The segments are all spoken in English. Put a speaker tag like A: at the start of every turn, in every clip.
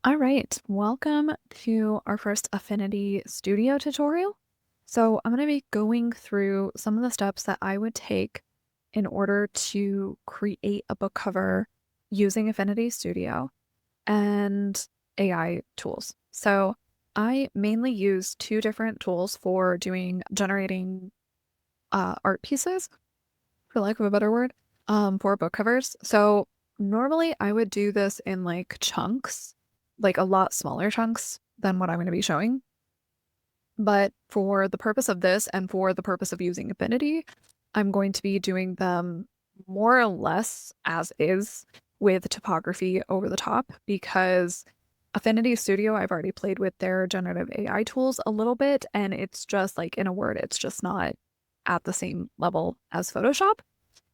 A: All right, welcome to our first Affinity Studio tutorial. So I'm going to be going through some of the steps that I would take in order to create a book cover using Affinity Studio and AI tools. So I mainly use two different tools for generating art pieces, for lack of a better word, for book covers. So normally I would do this in like chunks, like a lot smaller chunks than what I'm going to be showing. But for the purpose of this and for the purpose of using Affinity, I'm going to be doing them more or less as is with typography over the top because Affinity Studio, I've already played with their generative AI tools a little bit, and it's just like, in a word, it's just not at the same level as Photoshop.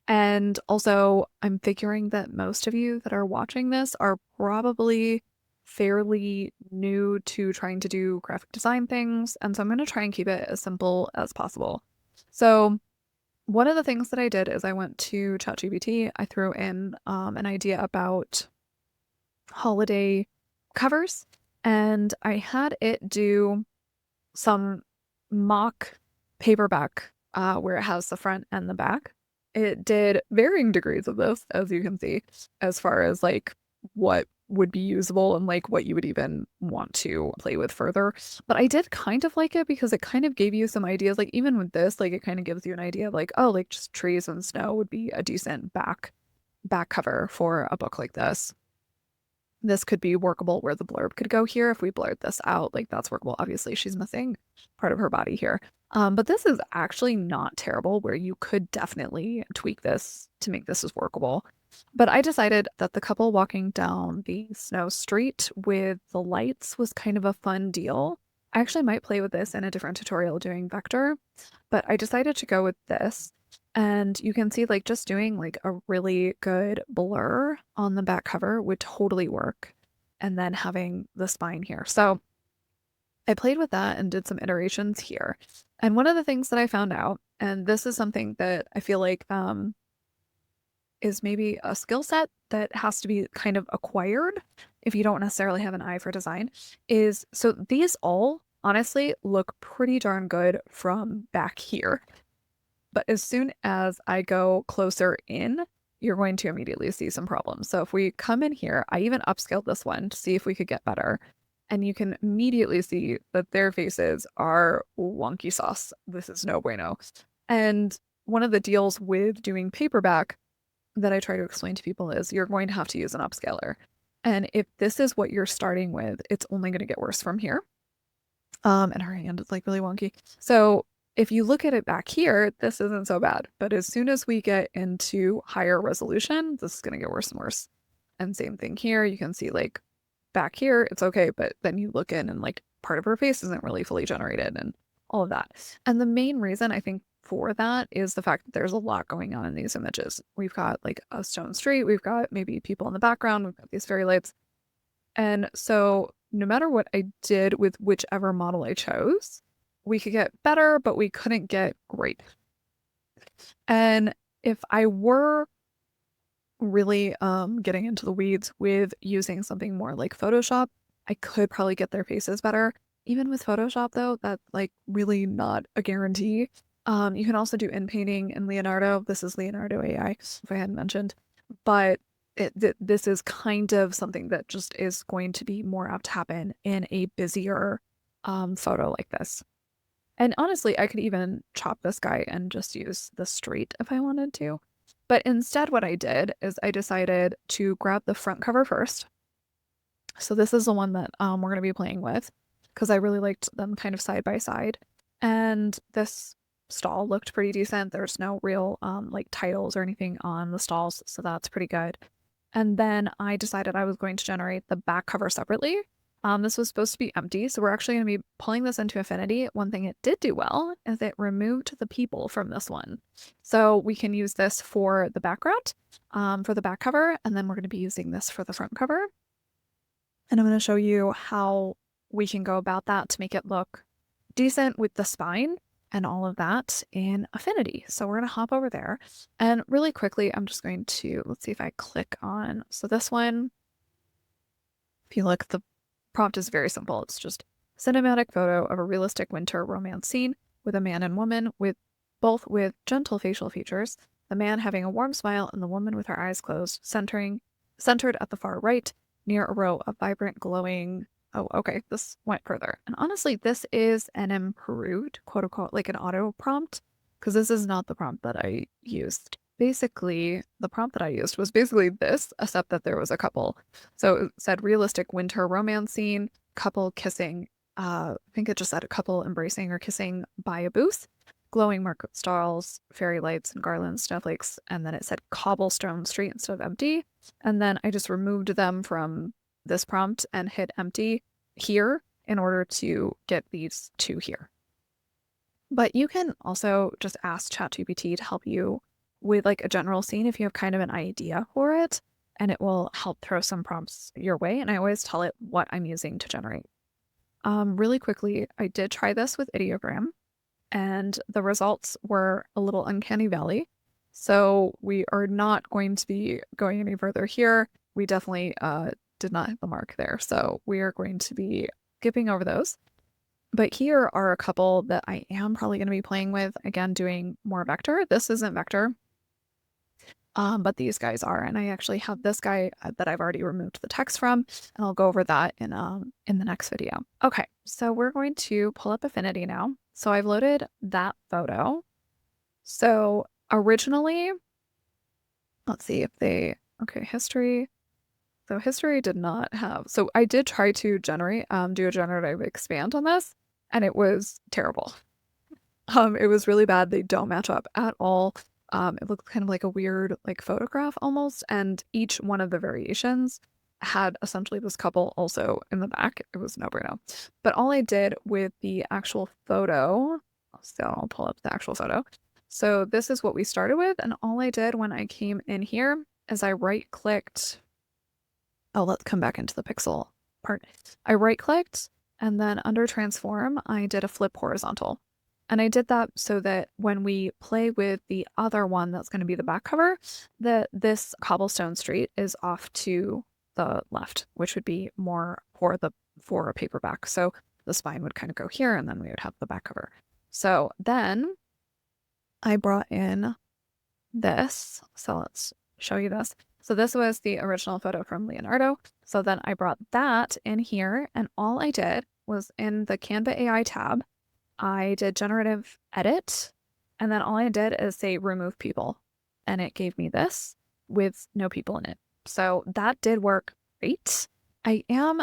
A: And also, I'm figuring that most of you that are watching this are probably fairly new to trying to do graphic design things. And so I'm going to try and keep it as simple as possible. So, one of the things that I did is I went to ChatGPT. I threw in an idea about holiday covers, and I had it do some mock paperback where it has the front and the back. It did varying degrees of this, as you can see, as far as like what would be usable and like what you would even want to play with further. But I did kind of like it because it kind of gave you some ideas. Like even with this, like it kind of gives you an idea of like, oh, like just trees and snow would be a decent back cover for a book like this. This could be workable where the blurb could go here if we blurred this out. Like that's workable. Obviously, she's missing part of her body here. But this is actually not terrible where you could definitely tweak this to make this as workable. But I decided that the couple walking down the snow street with the lights was kind of a fun deal. I actually might play with this in a different tutorial doing vector, but I decided to go with this. And you can see like just doing like a really good blur on the back cover would totally work. And then having the spine here. So I played with that and did some iterations here. And one of the things that I found out, and this is something that I feel like is maybe a skill set that has to be kind of acquired if you don't necessarily have an eye for design, is so these all honestly look pretty darn good from back here. But as soon as I go closer in, you're going to immediately see some problems. So if we come in here, I even upscaled this one to see if we could get better. And you can immediately see that their faces are wonky sauce. This is no bueno. And one of the deals with doing paperback that I try to explain to people is you're going to have to use an upscaler. And if this is what you're starting with, it's only going to get worse from here. And her hand is like really wonky. So if you look at it back here, this isn't so bad. But as soon as we get into higher resolution, this is going to get worse and worse. And same thing here. You can see like back here, it's okay. But then you look in and like part of her face isn't really fully generated and all of that. And the main reason I think for that is the fact that there's a lot going on in these images. We've got like a stone street, we've got maybe people in the background, we've got these fairy lights. And so no matter what I did with whichever model I chose, we could get better, but we couldn't get great. And if I were really getting into the weeds with using something more like Photoshop, I could probably get their faces better. Even with Photoshop though, that's like really not a guarantee. You can also do inpainting in Leonardo. This is Leonardo AI, if I hadn't mentioned. But this is kind of something that just is going to be more apt to happen in a busier photo like this. And honestly, I could even chop this guy and just use the street if I wanted to. But instead, what I did is I decided to grab the front cover first. So this is the one that we're going to be playing with because I really liked them kind of side by side. And this stall looked pretty decent. There's no real like titles or anything on the stalls, so that's pretty good. And then I decided I was going to generate the back cover separately. This was supposed to be empty, so we're actually going to be pulling this into Affinity. One thing it did do well is it removed the people from this one. So we can use this for the background, for the back cover, and then we're going to be using this for the front cover. And I'm going to show you how we can go about that to make it look decent with the spine and all of that in Affinity. So we're going to hop over there. And really quickly, I'm just going to, let's see if I click on, so this one, if you look, prompt is very simple. It's just cinematic photo of a realistic winter romance scene with a man and woman with both with gentle facial features, the man having a warm smile and the woman with her eyes closed, centered at the far right near a row of vibrant glowing. Oh, okay, this went further. And honestly, this is an improved, quote unquote, like an auto prompt, because this is not the prompt that I used. Basically, the prompt that I used was basically this, except that there was a couple. So it said realistic winter romance scene, couple kissing. I think it just said a couple embracing or kissing by a booth, glowing market stalls, fairy lights and garlands, snowflakes, and then it said cobblestone street instead of empty. And then I just removed them from this prompt and hit empty here in order to get these two here. But you can also just ask ChatGPT to help you with like a general scene if you have kind of an idea for it, and it will help throw some prompts your way. And I always tell it what I'm using to generate. Really quickly, I did try this with ideogram, and the results were a little uncanny valley. So we are not going to be going any further here. We definitely did not hit the mark there. So we are going to be skipping over those. But here are a couple that I am probably going to be playing with. Again, doing more vector. This isn't vector, but these guys are. And I actually have this guy that I've already removed the text from, and I'll go over that in the next video. Okay, so we're going to pull up Affinity now. So I've loaded that photo. So originally, let's see if they, okay, history. So history did not have, so I did try to generate, do a generative expand on this, and it was terrible. It was really bad. They don't match up at all. It looked kind of like a weird like photograph almost, and each one of the variations had essentially this couple also in the back. It was no bueno. But all I did with the actual photo, so I'll pull up the actual photo. So this is what we started with, and all I did when I came in here is I right-clicked. Oh, let's come back into the pixel part. I right-clicked, and then under transform, I did a flip horizontal. And I did that so that when we play with the other one that's going to be the back cover, that this cobblestone street is off to the left, which would be more for a paperback. So the spine would kind of go here, and then we would have the back cover. So then I brought in this. So let's show you this. So this was the original photo from Leonardo. So then I brought that in here, and all I did was in the Canva AI tab, I did generative edit, and then all I did is say remove people, and it gave me this with no people in it. So that did work great.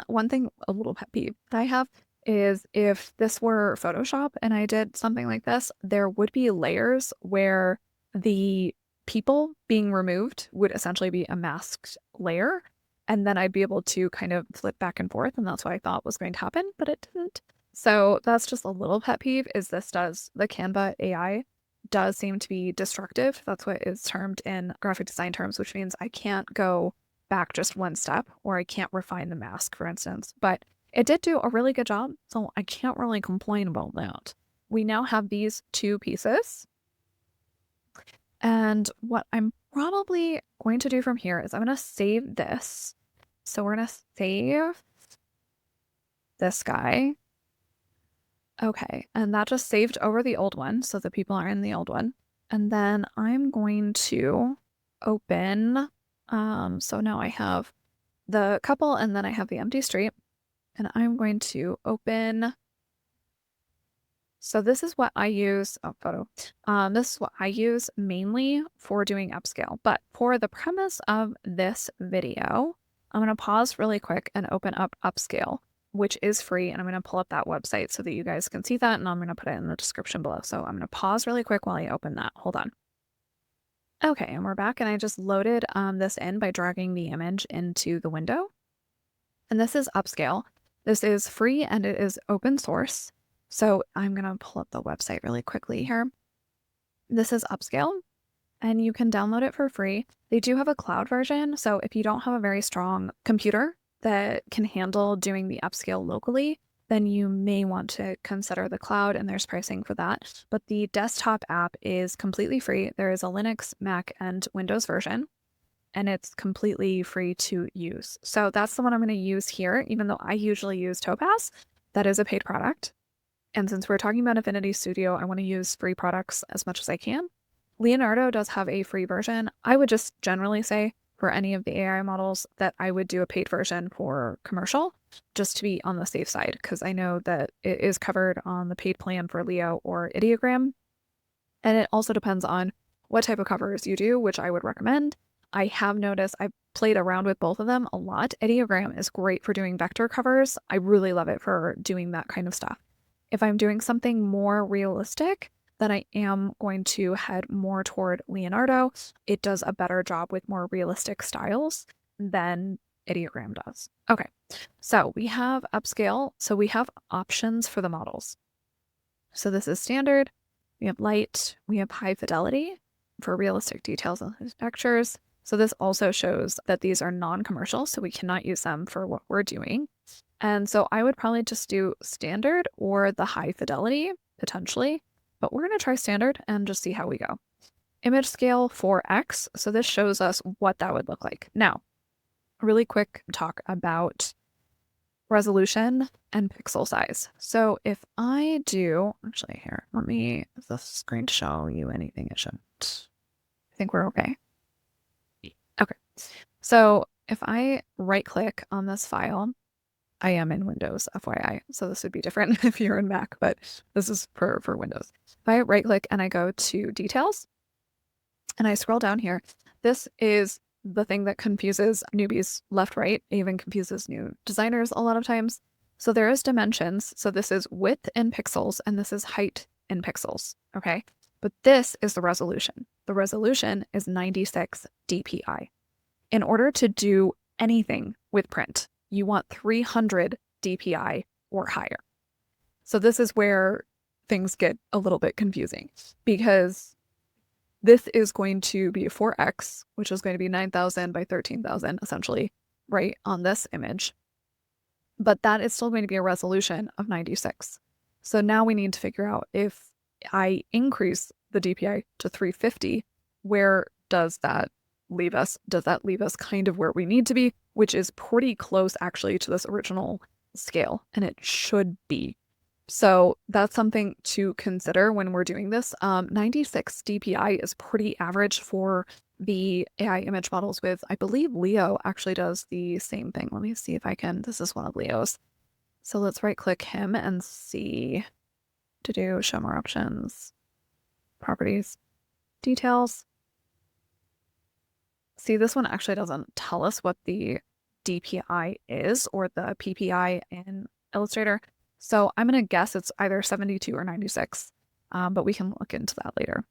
A: One thing, a little pet peeve that I have is if this were Photoshop and I did something like this, there would be layers where the people being removed would essentially be a masked layer, and then I'd be able to kind of flip back and forth, and that's what I thought was going to happen, but it didn't. So that's just a little pet peeve, is the Canva AI does seem to be destructive. That's what is termed in graphic design terms, which means I can't go back just one step, or I can't refine the mask, for instance. But it did do a really good job, so I can't really complain about that. We now have these two pieces. And what I'm probably going to do from here is I'm going to save this. So we're going to save this guy. Okay, and that just saved over the old one, so the people are in the old one. And then I'm going to open, so now I have the couple and then I have the empty street. And I'm going to open, so this is what I use, photo. This is what I use mainly for doing upscale. But for the premise of this video, I'm going to pause really quick and open up Upscale, which is free. And I'm going to pull up that website so that you guys can see that. And I'm going to put it in the description below. So I'm going to pause really quick while I open that. Hold on. Okay, and we're back. And I just loaded this in by dragging the image into the window. And this is Upscale. This is free and it is open source. So I'm going to pull up the website really quickly here. This is Upscale, and you can download it for free. They do have a cloud version. So if you don't have a very strong computer that can handle doing the upscale locally, then you may want to consider the cloud, and there's pricing for that. But the desktop app is completely free. There is a Linux, Mac, and Windows version. and it's completely free to use. So that's the one I'm going to use here, even though I usually use Topaz. That is a paid product. And since we're talking about Affinity Studio, I want to use free products as much as I can. Leonardo does have a free version. I would just generally say for any of the AI models that I would do a paid version for commercial, just to be on the safe side, because I know that it is covered on the paid plan for Leo or Ideogram. And it also depends on what type of covers you do, which I would recommend. I have noticed I've played around with both of them a lot. Ideogram is great for doing vector covers. I really love it for doing that kind of stuff. If I'm doing something more realistic, then I am going to head more toward Leonardo. It does a better job with more realistic styles than Ideogram does. Okay, so we have upscale. So we have options for the models. So this is standard. We have light. We have high fidelity for realistic details on his textures. So this also shows that these are non-commercial, so we cannot use them for what we're doing. And so I would probably just do standard or the high fidelity, potentially. But we're going to try standard and just see how we go. Image scale 4x. So this shows us what that would look like. Now, a really quick talk about resolution and pixel size. So if I do, actually here, is the screen show you anything it shouldn't? I think we're okay. Okay. So if I right click on this file, I am in Windows, FYI. So this would be different if you're in Mac, but this is for Windows. If I right click and I go to details and I scroll down here, this is the thing that confuses newbies left, right, even confuses new designers a lot of times. So there is dimensions. So this is width in pixels and this is height in pixels. Okay. But this is the resolution. The resolution is 96 dpi. In order to do anything with print, you want 300 dpi or higher. So this is where things get a little bit confusing because this is going to be 4x, which is going to be 9,000 by 13,000 essentially, right on this image. But that is still going to be a resolution of 96. So now we need to figure out if I increase the DPI to 350, where does that leave us? Does that leave us kind of where we need to be, which is pretty close actually to this original scale, and it should be. So that's something to consider when we're doing this. 96 DPI is pretty average for the AI image models with, I believe Leo actually does the same thing. Let me see if I can, this is one of Leo's. So let's right click him and see to do show more options, properties, details. See, this one actually doesn't tell us what the DPI is or the PPI in Illustrator. So I'm going to guess it's either 72 or 96, but we can look into that later.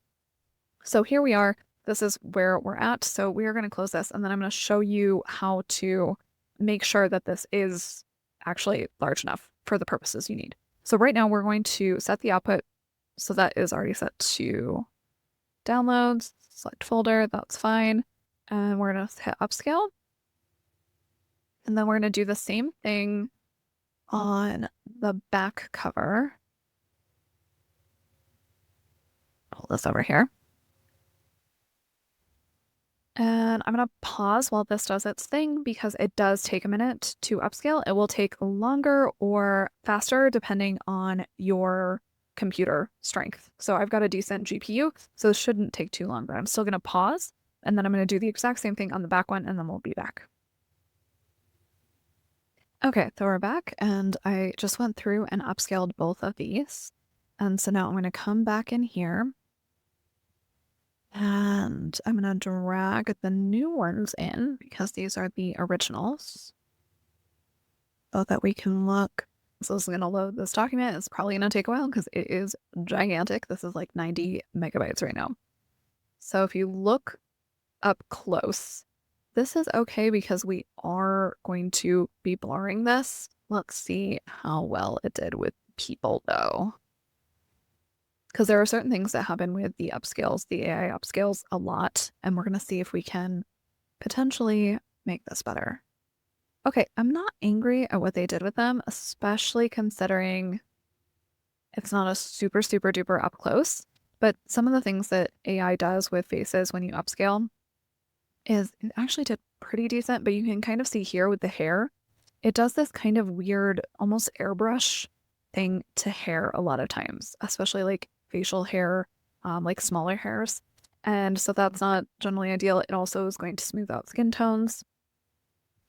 A: So here we are. This is where we're at. So we are going to close this and then I'm going to show you how to make sure that this is actually large enough for the purposes you need. So right now we're going to set the output. So that is already set to downloads, select folder, that's fine. And we're going to hit upscale. And then we're going to do the same thing on the back cover. Pull this over here. And I'm going to pause while this does its thing because it does take a minute to upscale. It will take longer or faster depending on your computer strength. So I've got a decent GPU, so this shouldn't take too long, but I'm still going to pause and then I'm going to do the exact same thing on the back one and then we'll be back. Okay, so we're back and I just went through and upscaled both of these. And so now I'm going to come back in here and I'm going to drag the new ones in because these are the originals so that we can look. So this is going to load this document. It's probably going to take a while because it is gigantic. This is like 90 megabytes right now. So if you look up close, this is okay because we are going to be blurring this. Let's see how well it did with people though. Because there are certain things that happen with the upscales, the AI upscales a lot, and we're going to see if we can potentially make this better. Okay, I'm not angry at what they did with them, especially considering it's not a super, super duper up close, but some of the things that AI does with faces when you upscale is it actually did pretty decent, but you can kind of see here with the hair, it does this kind of weird, almost airbrush thing to hair a lot of times, especially like facial hair, like smaller hairs. And so that's not generally ideal. It also is going to smooth out skin tones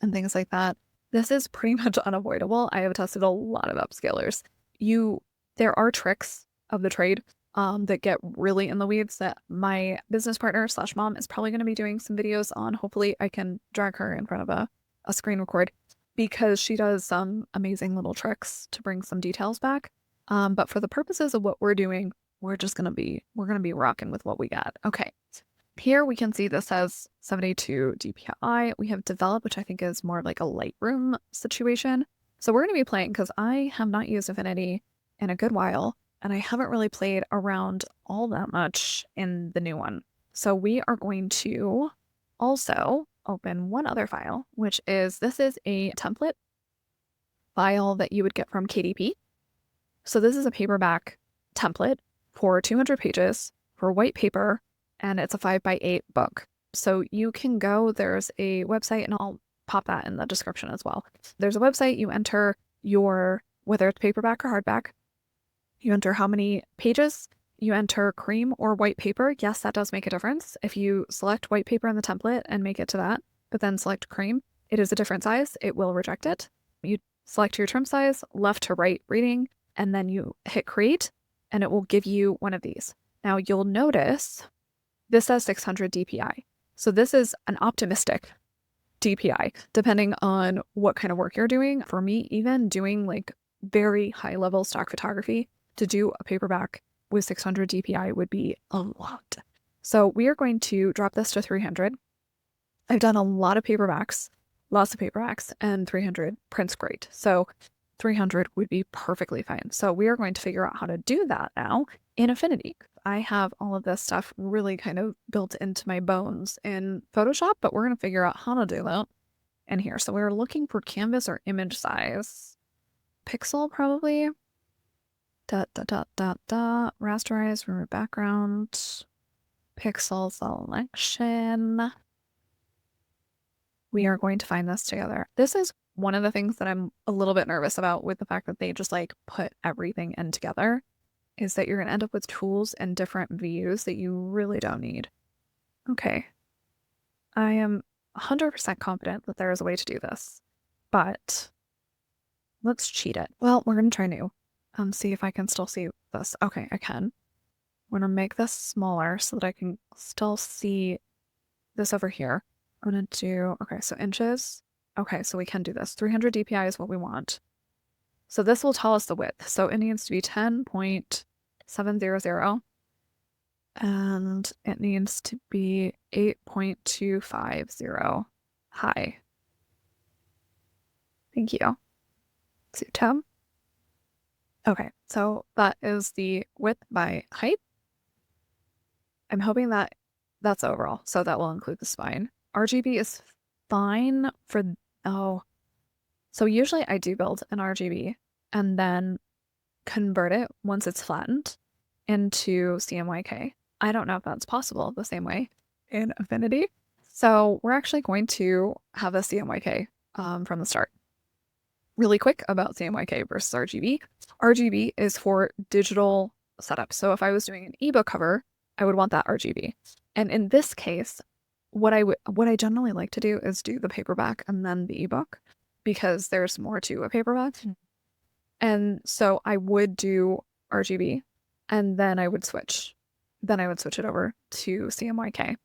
A: and things like that. This is pretty much unavoidable. I have tested a lot of upscalers. There are tricks of the trade that get really in the weeds that my business partner slash mom is probably going to be doing some videos on. Hopefully I can drag her in front of a screen record because she does some amazing little tricks to bring some details back. But for the purposes of what we're doing, we're going to be rocking with what we got. Okay. Here we can see this has 72 DPI. We have develop, which I think is more like a Lightroom situation. So we're going to be playing because I have not used Affinity in a good while, and I haven't really played around all that much in the new one. So we are going to also open one other file, which is this is a template file that you would get from KDP. So this is a paperback template for 200 pages for white paper, and it's a 5x8 book. So you can go, there's a website, and I'll pop that in the description as well. There's a website, you enter your, whether it's paperback or hardback, you enter how many pages, you enter cream or white paper. Yes, that does make a difference. If you select white paper in the template and make it to that, but then select cream, it is a different size. It will reject it. You select your trim size, left to right reading, and then you hit create, and it will give you one of these. Now you'll notice this says 600 DPI. So this is an optimistic DPI, depending on what kind of work you're doing. For me, even doing like very high level stock photography, to do a paperback with 600 DPI would be a lot. So we are going to drop this to 300. I've done a lot of paperbacks, lots of paperbacks, and 300 prints great. So 300 would be perfectly fine. So we are going to figure out how to do that now in Affinity. I have all of this stuff really kind of built into my bones in Photoshop, but we're going to figure out how to do that in here. So we're looking for canvas or image size. Pixel probably. Rasterize, remove background. Pixel selection. We are going to find this together. This is one of the things that I'm a little bit nervous about with the fact that they just like put everything in together, is that you're going to end up with tools and different views that you really don't need. Okay. I am 100% confident that there is a way to do this, but let's cheat it. Well, we're going to try new and see if I can still see this. Okay, I can. I'm going to make this smaller so that I can still see this over here. I'm going to do, okay, so inches. Okay, so we can do this. 300 DPI is what we want. So this will tell us the width. So it needs to be 10.700 and it needs to be 8.250 high. Thank you. So tab. Okay, so that is the width by height. I'm hoping that that's overall, so that will include the spine. RGB is fine for, oh, so usually I do build an RGB and then convert it once it's flattened into CMYK. I don't know if that's possible the same way in Affinity. So we're actually going to have a CMYK from the start. Really quick about CMYK versus RGB. RGB is for digital setup. So if I was doing an ebook cover, I would want that RGB. And in this case, what I generally like to do is do the paperback and then the ebook, because there's more to a paperback. And so I would do RGB and then I would switch. Then I would switch it over to CMYK.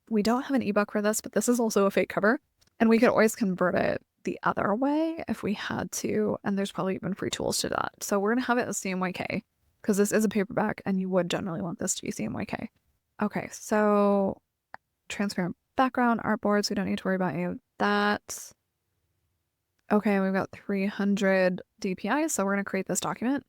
A: We don't have an ebook for this, but this is also a fake cover, and we could always convert it the other way if we had to, and there's probably even free tools to that. So we're going to have it as CMYK because this is a paperback and you would generally want this to be CMYK. Okay, so transparent background, artboards, we don't need to worry about any of that. Okay, we've got 300 DPI, so we're going to create this document.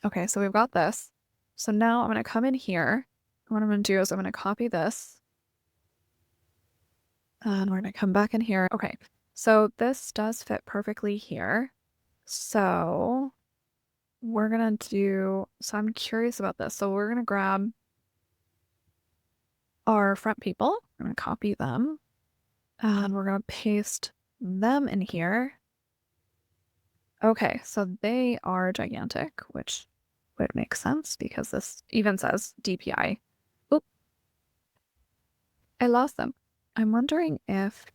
A: Okay, so we've got this. So now I'm going to come in here. What I'm going to do is I'm going to copy this. And we're going to come back in here. Okay, so this does fit perfectly here. So we're going to do, so I'm curious about this. So we're going to grab our front people. We're going to copy them and we're going to paste them in here. Okay, so they are gigantic, which would make sense because this even says DPI. Oop, I lost them. I'm wondering if,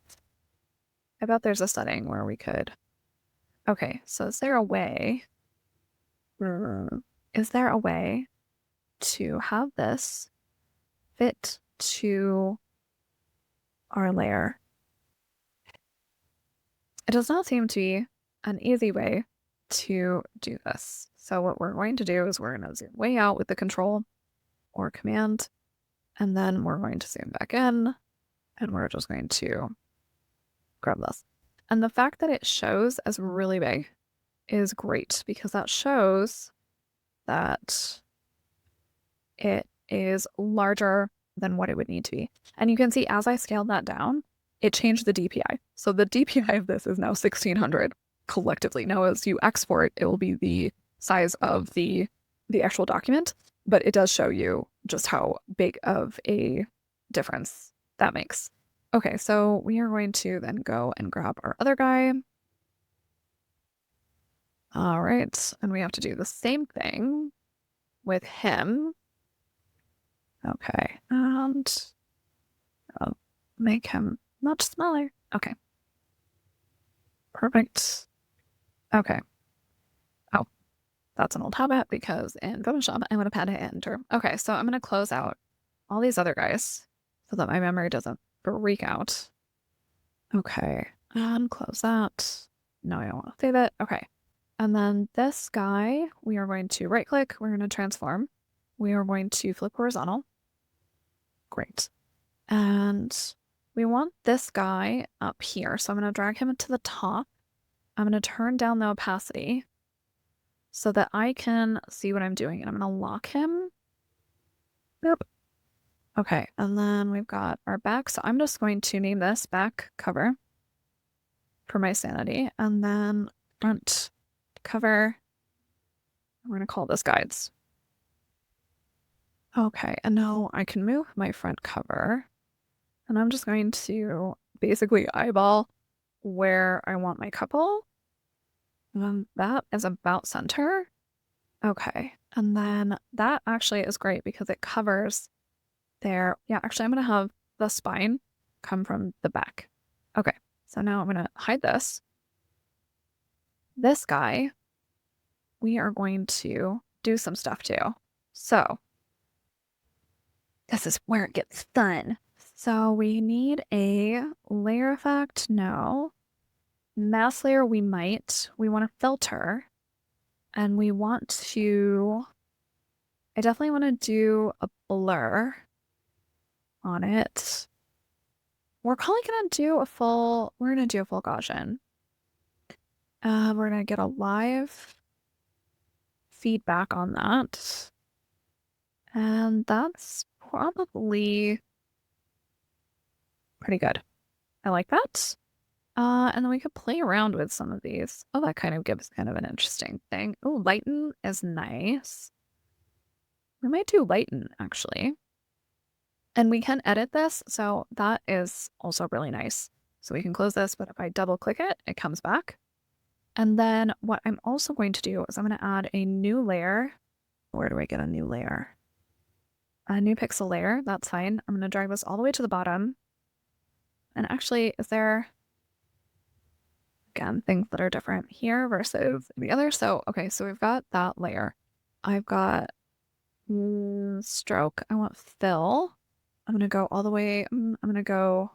A: I bet there's a setting where we could, okay, so is there a way, is there a way to have this fit to our layer? It does not seem to be an easy way to do this. So what we're going to do is we're going to zoom way out with the control or command, and then we're going to zoom back in, and we're just going to grab this. And the fact that it shows as really big is great because that shows that it is larger than what it would need to be. And you can see as I scaled that down, it changed the DPI. So the DPI of this is now 1600 collectively. Now as you export, it will be the size of the actual document, but it does show you just how big of a difference that makes. Okay, so we are going to then go and grab our other guy. All right, and we have to do the same thing with him. Okay, and I'll make him much smaller. Okay. Perfect. Okay. Oh, that's an old habit because in Photoshop, I would have had to enter. Okay, so I'm going to close out all these other guys so that my memory doesn't freak out. Okay, and close that. No, I don't want to save it. Okay. And then this guy, we are going to right click, we're going to transform. We are going to flip horizontal. Great. And we want this guy up here. So I'm going to drag him to the top. I'm going to turn down the opacity so that I can see what I'm doing. And I'm going to lock him. Nope. Okay. And then we've got our back. So I'm just going to name this back cover for my sanity. And then front cover. We're going to call this guides. Okay. And now I can move my front cover. And I'm just going to basically eyeball where I want my couple. And that is about center. Okay. And then that actually is great because it covers their, yeah, actually I'm going to have the spine come from the back. Okay. So now I'm going to hide this. This guy, we are going to do some stuff too. So this is where it gets fun. So we need a layer effect. No. Mask layer, we might. We want to filter. And we want to, I definitely want to do a blur on it. We're probably going to do a full, we're going to do a full Gaussian. We're going to get a live feedback on that. And that's probably pretty good. I like that. And then we could play around with some of these. Oh, that kind of gives kind of an interesting thing. Oh, lighten is nice. We might do lighten, actually. And we can edit this, so that is also really nice. So we can close this, but if I double click it, it comes back. And then what I'm also going to do is I'm going to add a new layer. Where do I get a new layer? A new pixel layer, that's fine. I'm going to drag this all the way to the bottom. And actually, is there, again, things that are different here versus the other? So, okay, so we've got that layer. I've got stroke. I want fill. I'm going to go all the way. I'm going to go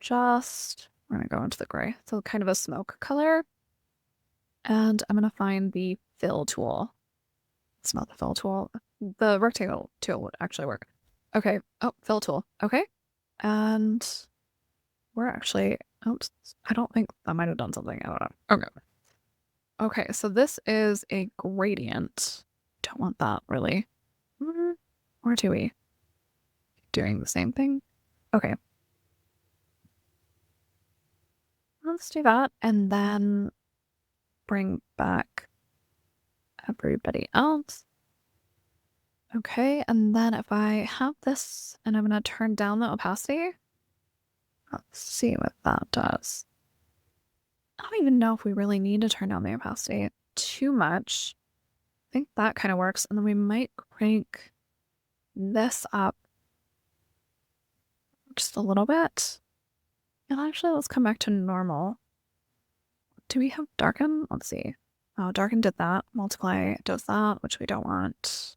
A: we're going to go into the gray. So kind of a smoke color. And I'm going to find the fill tool. It's not the fill tool. The rectangle tool would actually work. Okay. Oh, fill tool. Okay. And we're actually, oops, I don't think that might have done something. I don't know. Okay. Okay. So this is a gradient. Don't want that really. Or do we? Doing the same thing? Okay. Let's do that and then bring back everybody else. Okay, and then if I have this and I'm going to turn down the opacity, let's see what that does. I don't even know if we really need to turn down the opacity too much. I think that kind of works. And then we might crank this up just a little bit. And actually, let's come back to normal. Do we have darken? Let's see. Oh, darken did that. Multiply does that, which we don't want.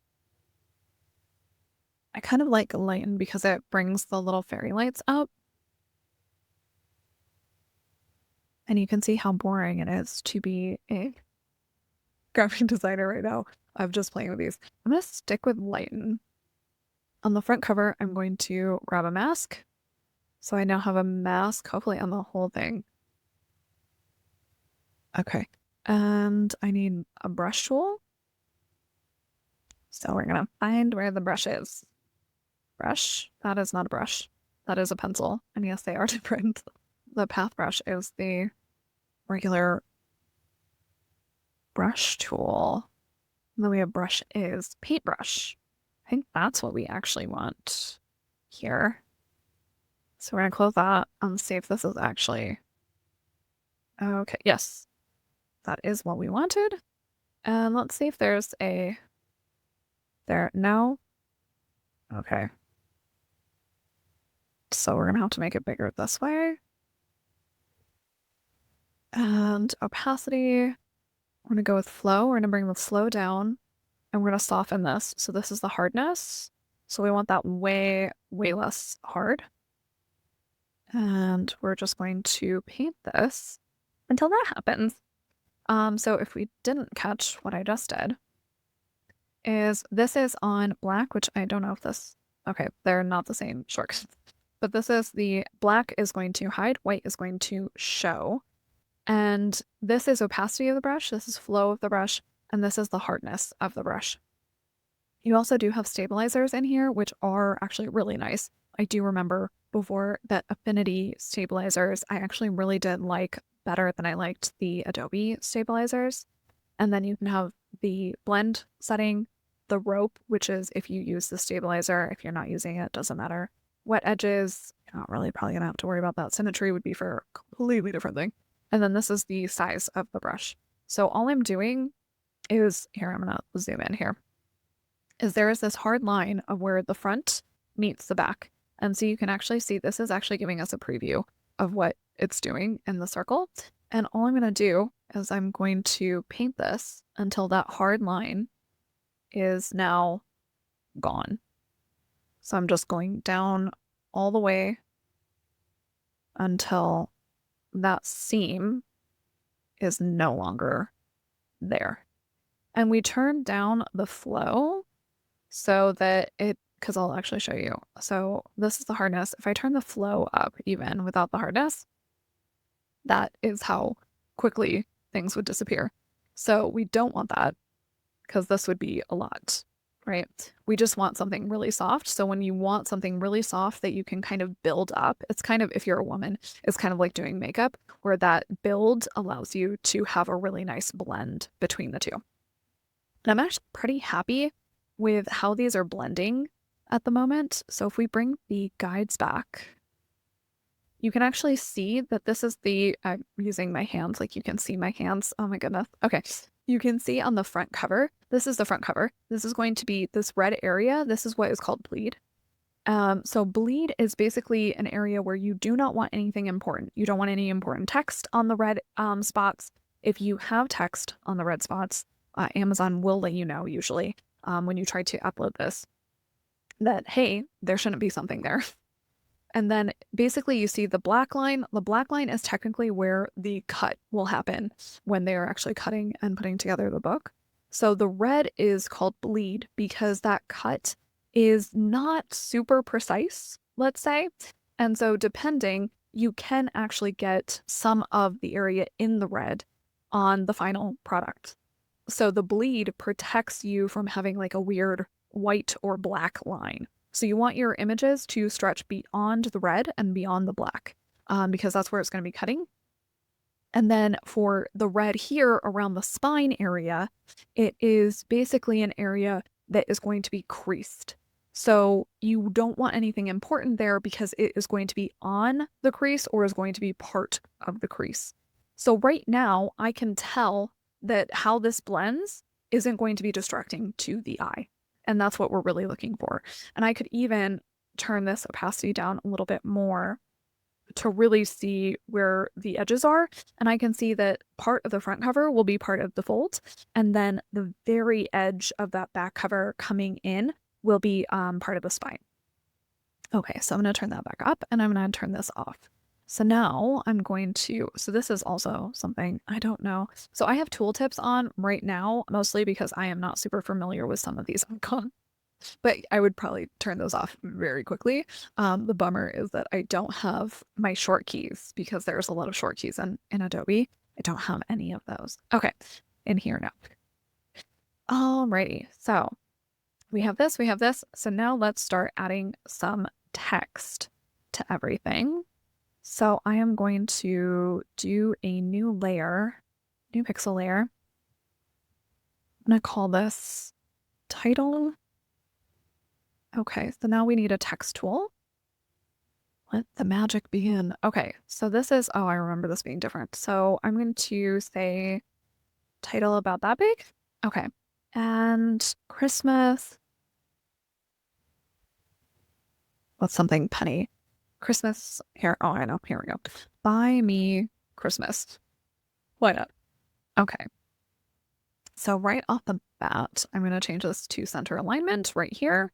A: I kind of like lighten because it brings the little fairy lights up. And you can see how boring it is to be a graphic designer right now. I'm just playing with these. I'm going to stick with lighten. On the front cover, I'm going to grab a mask. So I now have a mask, hopefully on the whole thing. Okay. And I need a brush tool. So we're going to find where the brush is. Brush? That is not a brush. That is a pencil. And yes, they are different. The path brush is the regular brush tool. And then we have brush is paintbrush. I think that's what we actually want here. So we're going to close that and see if this is actually... Okay, yes. That is what we wanted. And let's see if there's a... There, no. Okay. So we're going to have to make it bigger this way. And opacity, we're going to go with flow. We're going to bring the flow down and we're going to soften this. So this is the hardness. So we want that way, way less hard. And we're just going to paint this until that happens. So if we didn't catch what I just did, is this is on black, which I don't know if this, okay, they're not the same shortcuts, but this is the black is going to hide, white is going to show. And this is opacity of the brush, this is flow of the brush, and this is the hardness of the brush. You also do have stabilizers in here, which are actually really nice. I do remember before that Affinity stabilizers, I actually really did like better than I liked the Adobe stabilizers. And then you can have the blend setting, the rope, which is if you use the stabilizer, if you're not using it, doesn't matter. Wet edges, you're not really probably gonna have to worry about that. Symmetry would be for a completely different thing. And then this is the size of the brush. So all I'm doing is, here, I'm gonna zoom in here, is there is this hard line of where the front meets the back. And so you can actually see this is actually giving us a preview of what it's doing in the circle. And all I'm going to do is I'm going to paint this until that hard line is now gone. So I'm just going down all the way until that seam is no longer there. And we turn down the flow so that it, because I'll actually show you. So this is the hardness. If I turn the flow up even without the hardness, that is how quickly things would disappear. So we don't want that because this would be a lot, right? We just want something really soft. So when you want something really soft that you can kind of build up, it's kind of, if you're a woman, it's kind of like doing makeup where that build allows you to have a really nice blend between the two. And I'm actually pretty happy with how these are blending at the moment. So if we bring the guides back, you can actually see that this is the, I'm using my hands, like you can see my hands. Oh my goodness. Okay. You can see on the front cover, this is the front cover. This is going to be this red area. This is what is called bleed. So bleed is basically an area where you do not want anything important. You don't want any important text on the red spots. If you have text on the red spots, Amazon will let you know usually when you try to upload this that, hey, there shouldn't be something there. And then basically you see the black line. The black line is technically where the cut will happen when they are actually cutting and putting together the book. So the red is called bleed because that cut is not super precise, let's say. And so depending, you can actually get some of the area in the red on the final product. So the bleed protects you from having like a weird white or black line. So you want your images to stretch beyond the red and beyond the black because that's where it's going to be cutting. And then for the red here around the spine area, it is basically an area that is going to be creased. So you don't want anything important there because it is going to be on the crease or is going to be part of the crease. So right now I can tell that how this blends isn't going to be distracting to the eye. And that's what we're really looking for. And I could even turn this opacity down a little bit more to really see where the edges are. And I can see that part of the front cover will be part of the fold. And then the very edge of that back cover coming in will be part of the spine. Okay, so I'm going to turn that back up and I'm going to turn this off. So now I'm going to, so this is also something I don't know. So I have tooltips on right now, mostly because I am not super familiar with some of these icons, but I would probably turn those off very quickly. The bummer is that I don't have my short keys because there's a lot of short keys in Adobe. I don't have any of those. Okay, in here now. Alrighty, so we have this, we have this. So now let's start adding some text to everything. So I am going to do a new layer, new pixel layer. I'm going to call this title. Okay, so now we need a text tool. Let the magic begin. Okay, so this is, oh, I remember this being different. So I'm going to say title about that big. Okay, and Christmas. What's something penny? Christmas here. Oh, I know. Here we go. Buy me Christmas. Why not? Okay. So right off the bat, I'm going to change this to center alignment right here.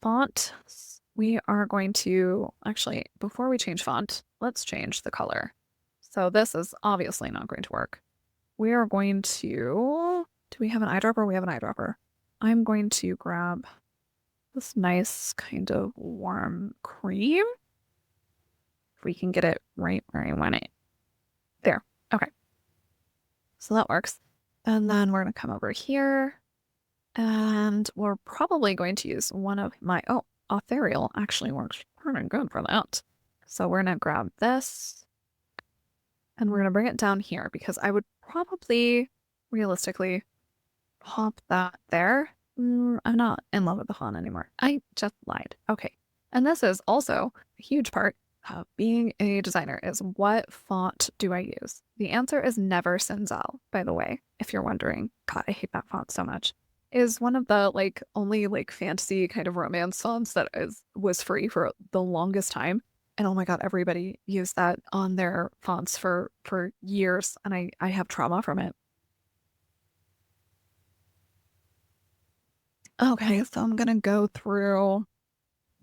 A: Font. We are going to, actually, before we change font, let's change the color. So this is obviously not going to work. We are going to, do we have an eyedropper? We have an eyedropper. I'm going to grab this nice kind of warm cream. If we can get it right where I want it. There. Okay. So that works. And then we're going to come over here and we're probably going to use one of my, oh, ethereal actually works pretty good for that. So we're going to grab this and we're going to bring it down here because I would probably realistically pop that there. I'm not in love with the font anymore. I just lied. Okay. And this is also a huge part of being a designer is what font do I use? The answer is never Sinzel, by the way, if you're wondering. God, I hate that font so much. Is one of the only fantasy kind of romance fonts that was free for the longest time. And oh my God, everybody used that on their fonts for years. And I have trauma from it. Okay, so I'm gonna go through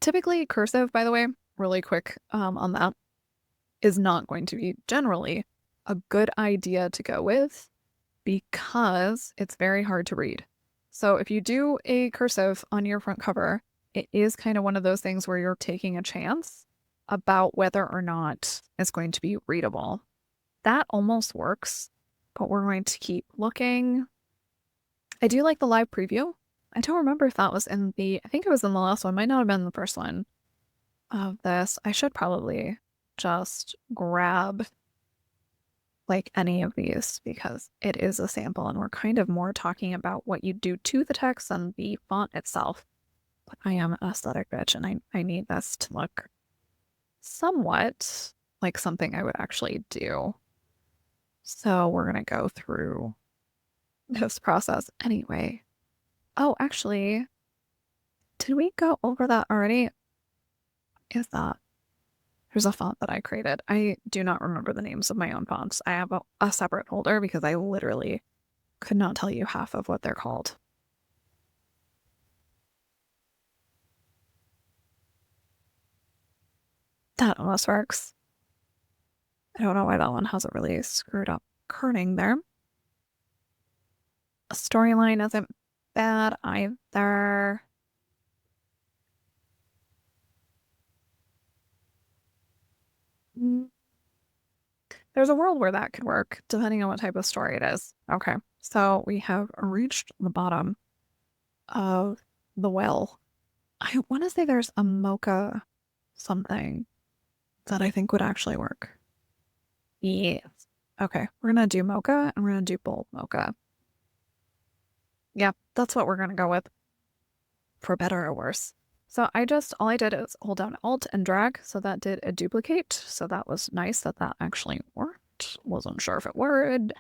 A: typically cursive, by the way, really quick on that, is not going to be generally a good idea to go with because it's very hard to read. So if you do a cursive on your front cover, it is kind of one of those things where you're taking a chance about whether or not it's going to be readable. That almost works, but we're going to keep looking. I do like the live preview. I don't remember if that was in the, I think it was in the last one, might not have been the first one of this. I should probably just grab any of these because it is a sample and we're kind of more talking about what you do to the text than the font itself. But I am an aesthetic bitch and I need this to look somewhat like something I would actually do. So we're going to go through this process anyway. Oh, actually, did we go over that already? Is that? There's a font that I created. I do not remember the names of my own fonts. I have a separate folder because I literally could not tell you half of what they're called. That almost works. I don't know why that one hasn't really screwed up kerning there. A storyline isn't bad either. There's a world where that could work, depending on what type of story it is. Okay, so we have reached the bottom of the well. I want to say there's a mocha something that I think would actually work. Yes. Okay, we're gonna do mocha and we're gonna do bold mocha. Yeah, that's what we're going to go with, for better or worse. So all I did is hold down Alt and drag. So that did a duplicate. So that was nice that that actually worked. Wasn't sure if it would.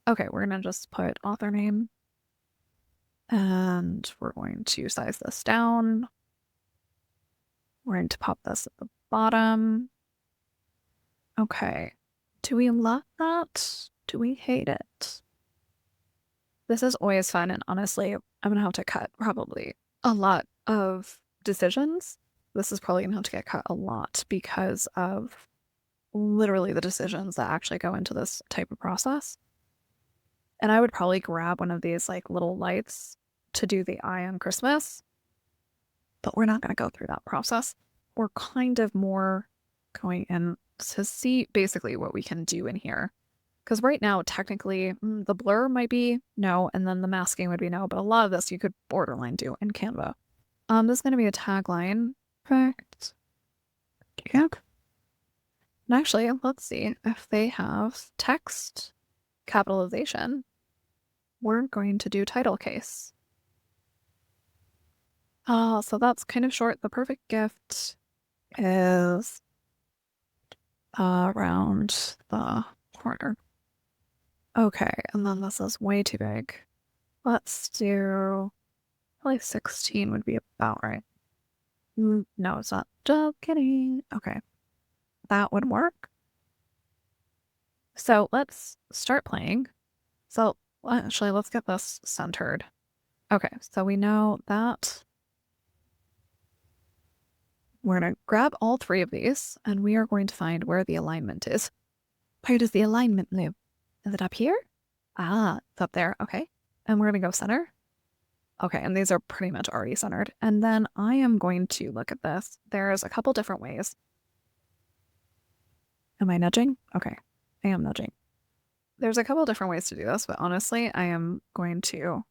A: Okay, we're going to just put author name. And we're going to size this down. We're going to pop this at the bottom. Okay. Do we love that? Do we hate it? This is always fun, and honestly, I'm gonna have to cut probably a lot of decisions. This is probably gonna have to get cut a lot because of literally the decisions that actually go into this type of process. And I would probably grab one of these like little lights to do the eye on Christmas, but we're not gonna go through that process. We're kind of more going in to see basically what we can do in here. Because right now, technically, the blur might be no, and then the masking would be no, but a lot of this you could borderline do in Canva. This is going to be a tagline. Perfect. Yep. And actually, let's see if they have text capitalization. We're going to do title case. Oh, so that's kind of short. The perfect gift is around the corner. Okay, and then this is way too big. Let's do probably 16 would be about right. No, it's not. Just kidding. Okay, that would work. So let's start playing. So actually, let's get this centered. Okay, so we know that we're going to grab all three of these and we are going to find where the alignment is. Where does the alignment live? Is it up here? Ah, it's up there. Okay. And we're going to go center. Okay, and these are pretty much already centered. And then I am going to look at this. There's a couple different ways. Am I nudging? Okay, I am nudging. There's a couple different ways to do this, but honestly, I am going to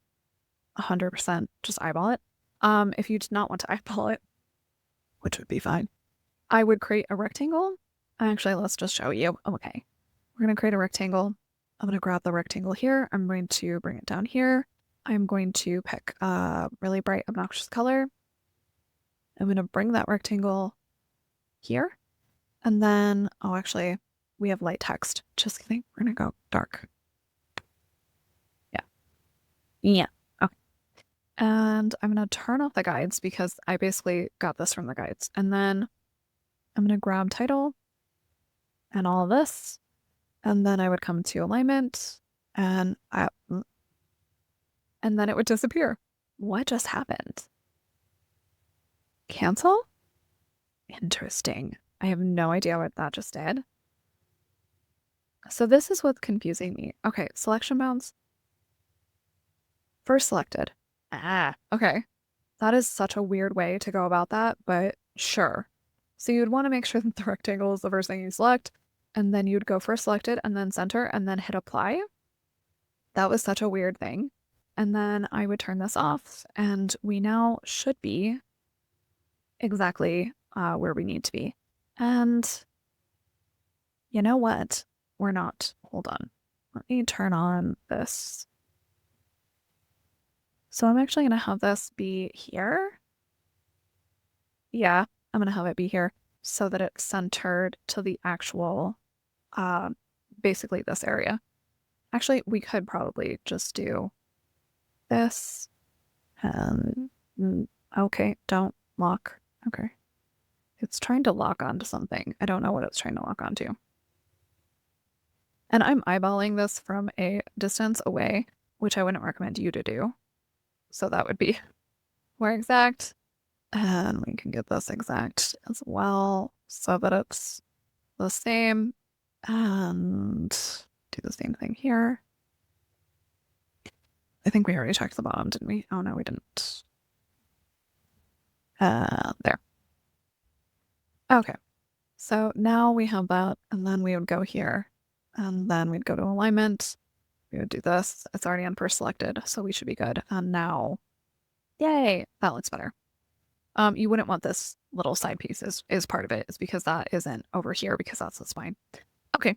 A: 100% just eyeball it. If you did not want to eyeball it, which would be fine, I would create a rectangle. Actually, let's just show you. Okay, we're going to create a rectangle. I'm going to grab the rectangle here. I'm going to bring it down here. I'm going to pick a really bright, obnoxious color. I'm going to bring that rectangle here. And then, oh, actually, we have light text. Just kidding. We're going to go dark. Yeah. Yeah. Okay. And I'm going to turn off the guides because I basically got this from the guides. And then I'm going to grab title and all of this. And then I would come to alignment and then it would disappear. What just happened? Cancel? Interesting. I have no idea what that just did. So this is what's confusing me. Okay, selection bounds. First selected. Ah, okay. That is such a weird way to go about that, but sure. So you'd want to make sure that the rectangle is the first thing you select, and then you'd go first selected and then center and then hit apply. That was such a weird thing. And then I would turn this off, and we now should be exactly where we need to be. And you know what? We're not. Hold on. Let me turn on this. So I'm actually going to have this be here. Yeah, I'm going to have it be here so that it's centered to the actual, basically this area. Actually, we could probably just do this. And okay, don't lock. Okay. It's trying to lock onto something. I don't know what it's trying to lock onto. And I'm eyeballing this from a distance away, which I wouldn't recommend you to do. So that would be more exact. And we can get this exact as well so that it's the same. And do the same thing here. I think we already checked the bottom, didn't we? Oh, no, we didn't. There. Okay. So now we have that, and then we would go here, and then we'd go to alignment. We would do this. It's already on first selected, so we should be good. And now, yay, that looks better. You wouldn't want this little side piece is part of it. It's because that isn't over here because that's the spine. Okay,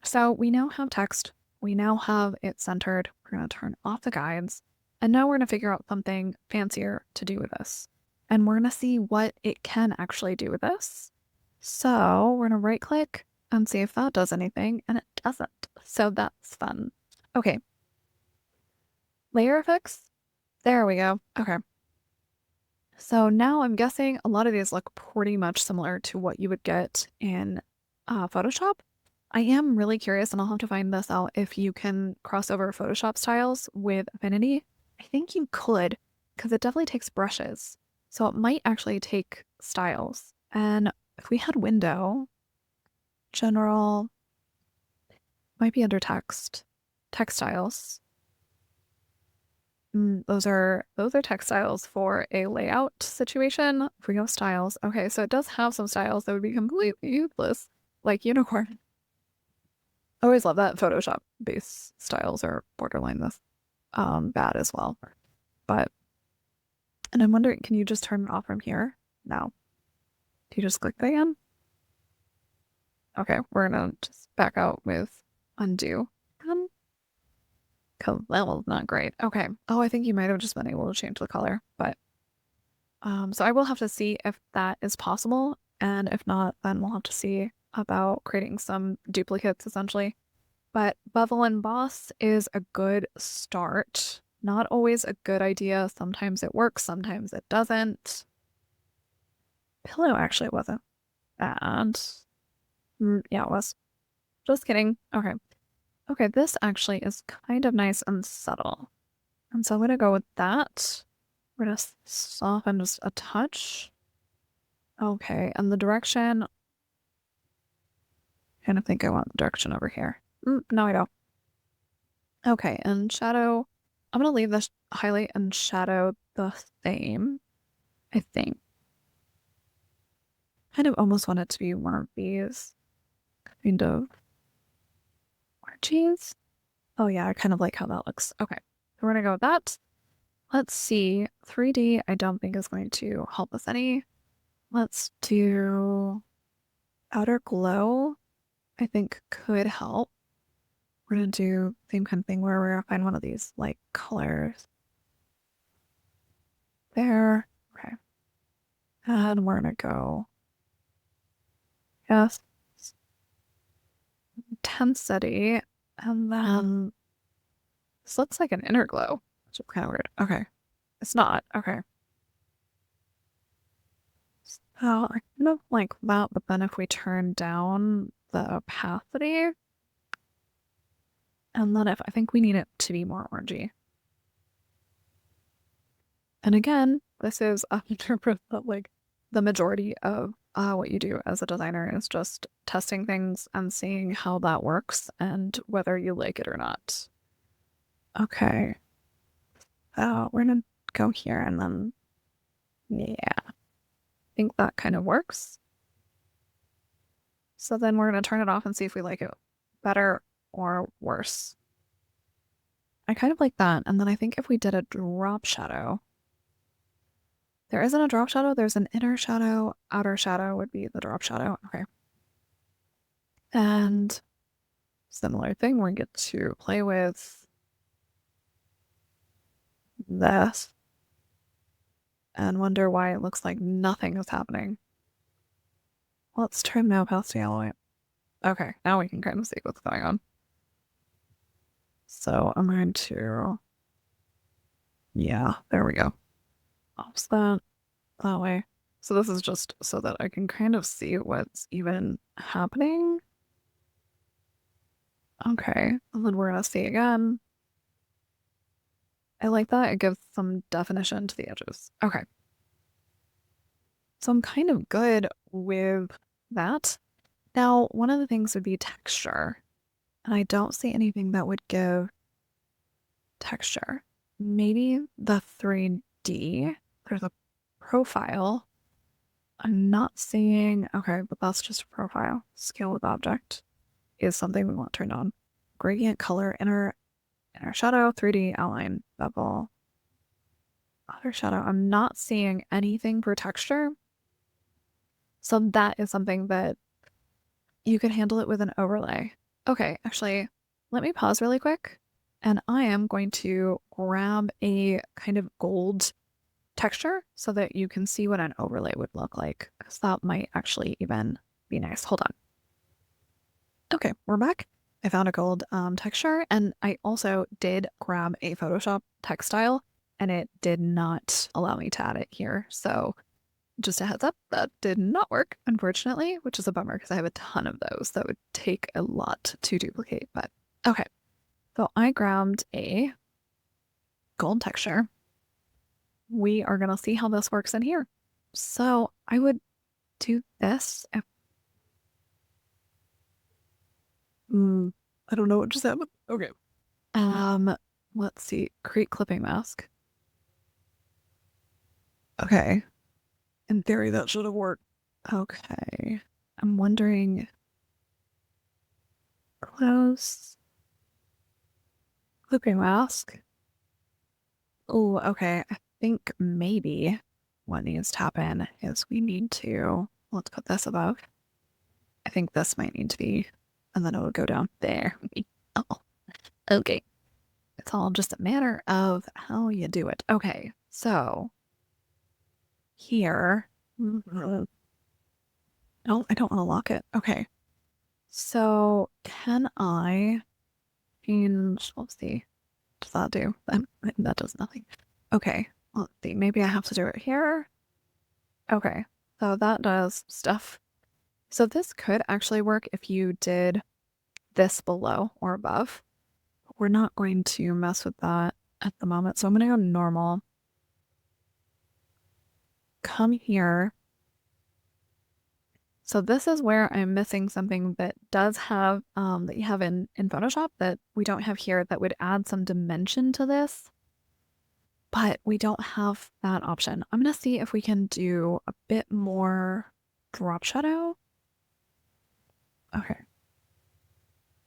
A: so we now have text. We now have it centered. We're going to turn off the guides. And now we're going to figure out something fancier to do with this. And we're going to see what it can actually do with this. So we're going to right click and see if that does anything, and it doesn't. So that's fun. Okay. Layer effects. There we go. Okay. So now I'm guessing a lot of these look pretty much similar to what you would get in Photoshop. I am really curious, and I'll have to find this out, if you can cross over Photoshop styles with Affinity. I think you could, because it definitely takes brushes. So it might actually take styles. And if we had window, general, might be under text, textiles. Those are textiles for a layout situation. If we go styles, okay, so it does have some styles that would be completely useless, like unicorn. I always love that Photoshop based styles are borderline this bad as well. But and I'm wondering, can you just turn it off from here? No. Do you just click that again? Okay, we're gonna just back out with undo. Cause that was not great. Okay. Oh, I think you might have just been able to change the color, but so I will have to see if that is possible, and if not, then we'll have to see about creating some duplicates essentially. But bevel and emboss is a good start. Not always a good idea. Sometimes it works, sometimes it doesn't. Pillow actually wasn't bad. Yeah, it was. Just kidding. Okay. Okay, this actually is kind of nice and subtle. And so I'm gonna go with that. We're gonna soften just a touch. Okay, and the direction. I kind of think I want the direction over here. No, I don't. Okay, and shadow. I'm gonna leave this highlight and shadow the same, I think. Kind of almost want it to be one of these kind of orgies. Oh yeah, I kind of like how that looks. Okay, so we're gonna go with that. Let's see. 3D, I don't think is going to help us any. Let's do outer glow. I think could help. We're gonna do same kind of thing where we're gonna find one of these like colors. There. Okay. And we're gonna go. Yes. Intensity. And then this looks like an inner glow, which is kind of weird. Okay. It's not. Okay. So I kind of like that, but then if we turn down the opacity, and then if I think we need it to be more orangey. And again, this is 100% like the majority of what you do as a designer is just testing things and seeing how that works and whether you like it or not. Okay. We're gonna go here and then, yeah, I think that kind of works. So then we're gonna turn it off and see if we like it better or worse. I kind of like that. And then I think if we did a drop shadow, there isn't a drop shadow, there's an inner shadow. Outer shadow would be the drop shadow. Okay. And similar thing, we get to play with this and wonder why it looks like nothing is happening. Let's trim the opacity all the way up. Okay, now we can kind of see what's going on. So I'm going to, yeah, there we go. Offset that way. So this is just so that I can kind of see what's even happening. Okay, and then we're gonna see again. I like that. It gives some definition to the edges. Okay. So I'm kind of good with that. Now, one of the things would be texture. And I don't see anything that would give texture. Maybe the 3D. There's a profile. I'm not seeing, okay, but that's just a profile. Scale with object is something we want turned on. Gradient color, inner shadow, 3D outline, bevel, outer shadow. I'm not seeing anything for texture. So that is something that you could handle it with an overlay. Okay, actually, let me pause really quick And I am going to grab a kind of gold texture so that you can see what an overlay would look like, because that might actually even be nice. Hold on. Okay, we're back. I found a gold texture, and I also did grab a Photoshop text style, and it did not allow me to add it here. So just a heads up, that did not work, unfortunately, which is a bummer because I have a ton of those that would take a lot to duplicate. But okay, so I grabbed a gold texture. We are going to see how this works in here. So I would do this. I don't know what just happened. Okay. Let's see. Create clipping mask. Okay. In theory, that should have worked. Okay. I'm wondering. Close. Clipping mask. Oh, okay. I think maybe what needs to happen is we need to, let's put this above. I think this might need to be, and then it will go down there. Oh, okay. It's all just a matter of how you do it. Okay, so here. No, I don't want to lock it. Okay. So can I change? Let's see. What does that do? That does nothing. Okay. Let's see. Maybe I have to do it here. Okay. So that does stuff. So this could actually work if you did this below or above. We're not going to mess with that at the moment. So I'm going to go normal. Come here. So this is where I'm missing something that does have, that you have in Photoshop that we don't have here that would add some dimension to this, but we don't have that option. I'm going to see if we can do a bit more drop shadow. Okay.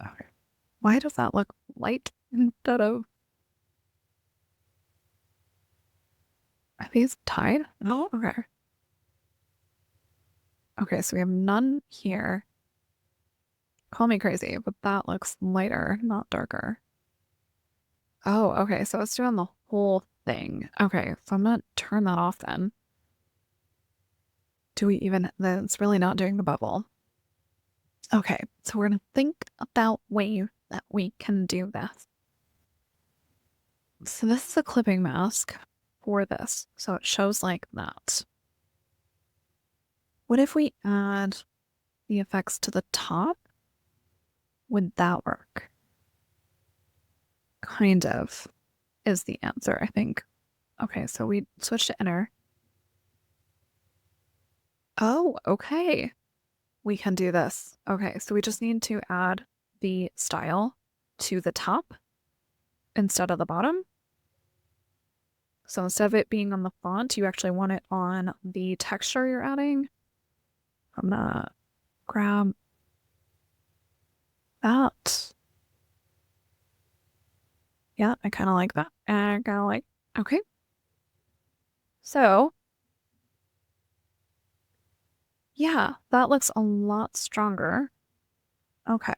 A: Okay. Why does that look light instead of, are these tied? No? Okay. Okay, so we have none here. Call me crazy, but that looks lighter, not darker. Oh, okay, so it's doing the whole thing. Okay, so I'm gonna turn that off then. Do we even, then it's really not doing the bubble. Okay, so we're gonna think about ways that we can do this. So this is a clipping mask for this, so it shows like that. What if we add the effects to the top? Would that work? Kind of is the answer, I think. Okay, so we switch to inner. Oh, okay. We can do this. Okay, so we just need to add the style to the top instead of the bottom. So instead of it being on the font, you actually want it on the texture you're adding. I'm gonna grab that. Yeah, I kind of like that. And I kind of like, okay. So, yeah, that looks a lot stronger. Okay.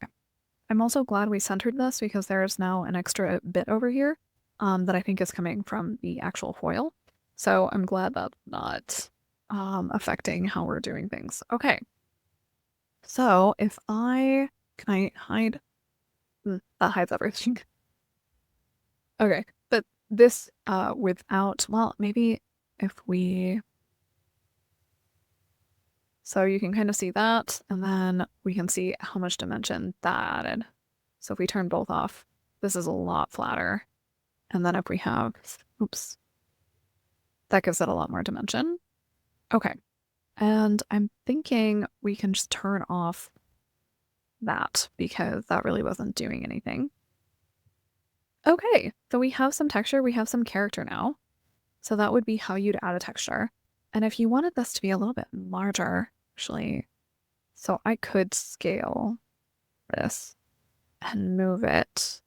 A: I'm also glad we centered this because there is now an extra bit over here that I think is coming from the actual foil. So I'm glad that's not affecting how we're doing things. Okay. So if can I hide? That hides everything. Okay. But this without, well, maybe if we, so you can kind of see that, and then we can see how much dimension that added. So if we turn both off, this is a lot flatter. And then if we have, oops, that gives it a lot more dimension. Okay. And I'm thinking we can just turn off that because that really wasn't doing anything. Okay, so we have some texture, we have some character now. So that would be how you'd add a texture. And if you wanted this to be a little bit larger, actually, so I could scale this and move it.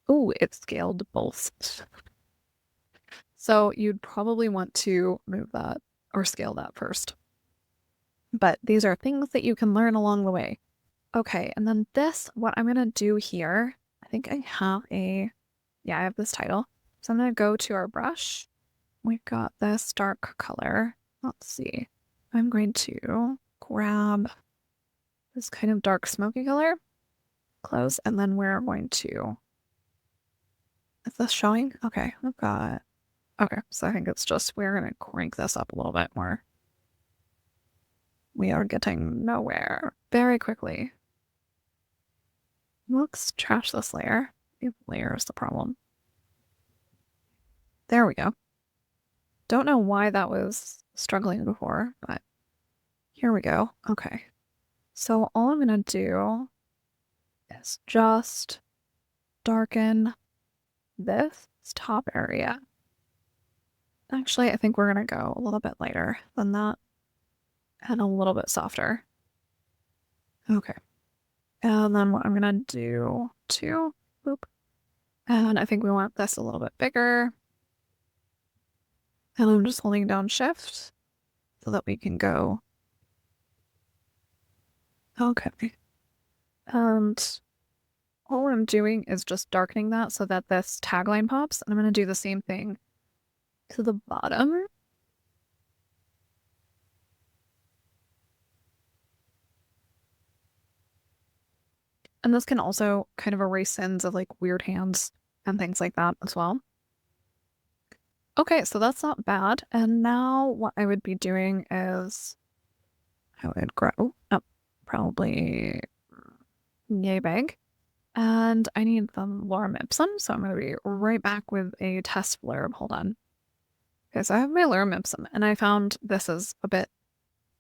A: Oh, it scaled both. So you'd probably want to move that or scale that first. But these are things that you can learn along the way. Okay, and then this, what I'm gonna do here, I think I have I have this title. So I'm gonna go to our brush. We've got this dark color. Let's see. I'm going to grab this kind of dark smoky color, close, and then we're going to, is this showing? Okay, okay, so I think it's just, we're gonna crank this up a little bit more. We are getting nowhere very quickly. Let's trash this layer. The layer is the problem. There we go. Don't know why that was struggling before, but here we go. Okay. So all I'm going to do is just darken this top area. Actually, I think we're going to go a little bit lighter than that and a little bit softer. Okay. And then what I'm going to do too, boop. And I think we want this a little bit bigger. And I'm just holding down shift so that we can go. Okay. And all I'm doing is just darkening that so that this tagline pops. And I'm going to do the same thing to the bottom. And this can also kind of erase sins of like weird hands and things like that as well. Okay, so that's not bad. And now what I would be doing is I would grow up probably yay big. And I need the lorem ipsum, so I'm going to be right back with a test blurb. Hold on. Okay, so I have my lorem ipsum, and I found this is a bit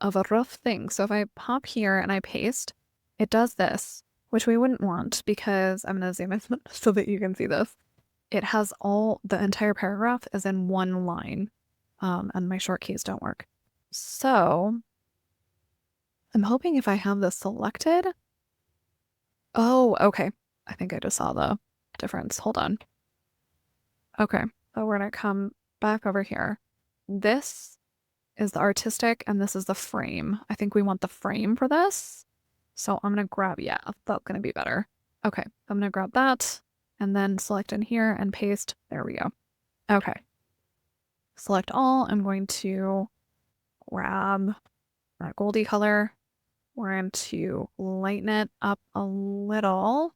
A: of a rough thing. So if I pop here and I paste, it does this, which we wouldn't want because I'm going to zoom in so that you can see this. It has the entire paragraph is in one line, and my short keys don't work. So I'm hoping if I have this selected. Oh, okay. I think I just saw the difference. Hold on. Okay, so we're going to come back over here. This is the artistic and this is the frame. I think we want the frame for this. So I'm going to grab, yeah, that's going to be better. Okay, I'm going to grab that and then select in here and paste. There we go. Okay. Select all. I'm going to grab that goldy color. We're going to lighten it up a little.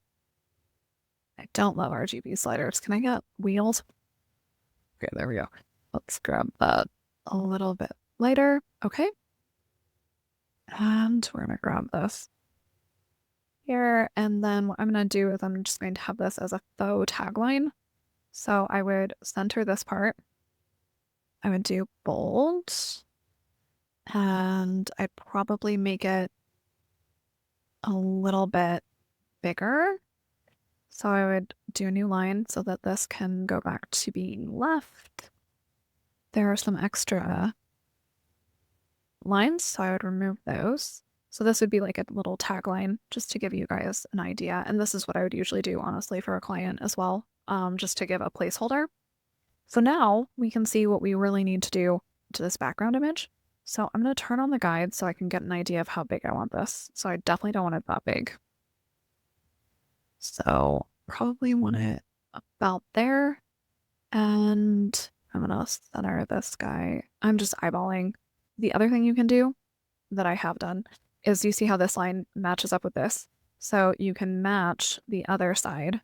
A: I don't love RGB sliders. Can I get wheels? Okay, there we go. Let's grab that a little bit lighter. Okay. And we're going to grab this here. And then what I'm going to do is I'm just going to have this as a faux tagline. So I would center this part. I would do bold. And I'd probably make it a little bit bigger. So I would do a new line so that this can go back to being left. There are some extra lines, so I would remove those. So this would be like a little tagline just to give you guys an idea. And this is what I would usually do, honestly, for a client as well, just to give a placeholder. So now we can see what we really need to do to this background image. So I'm going to turn on the guide so I can get an idea of how big I want this. So I definitely don't want it that big. So probably want it about there. And I'm going to center this guy. I'm just eyeballing. The other thing you can do that I have done is you see how this line matches up with this. So you can match the other side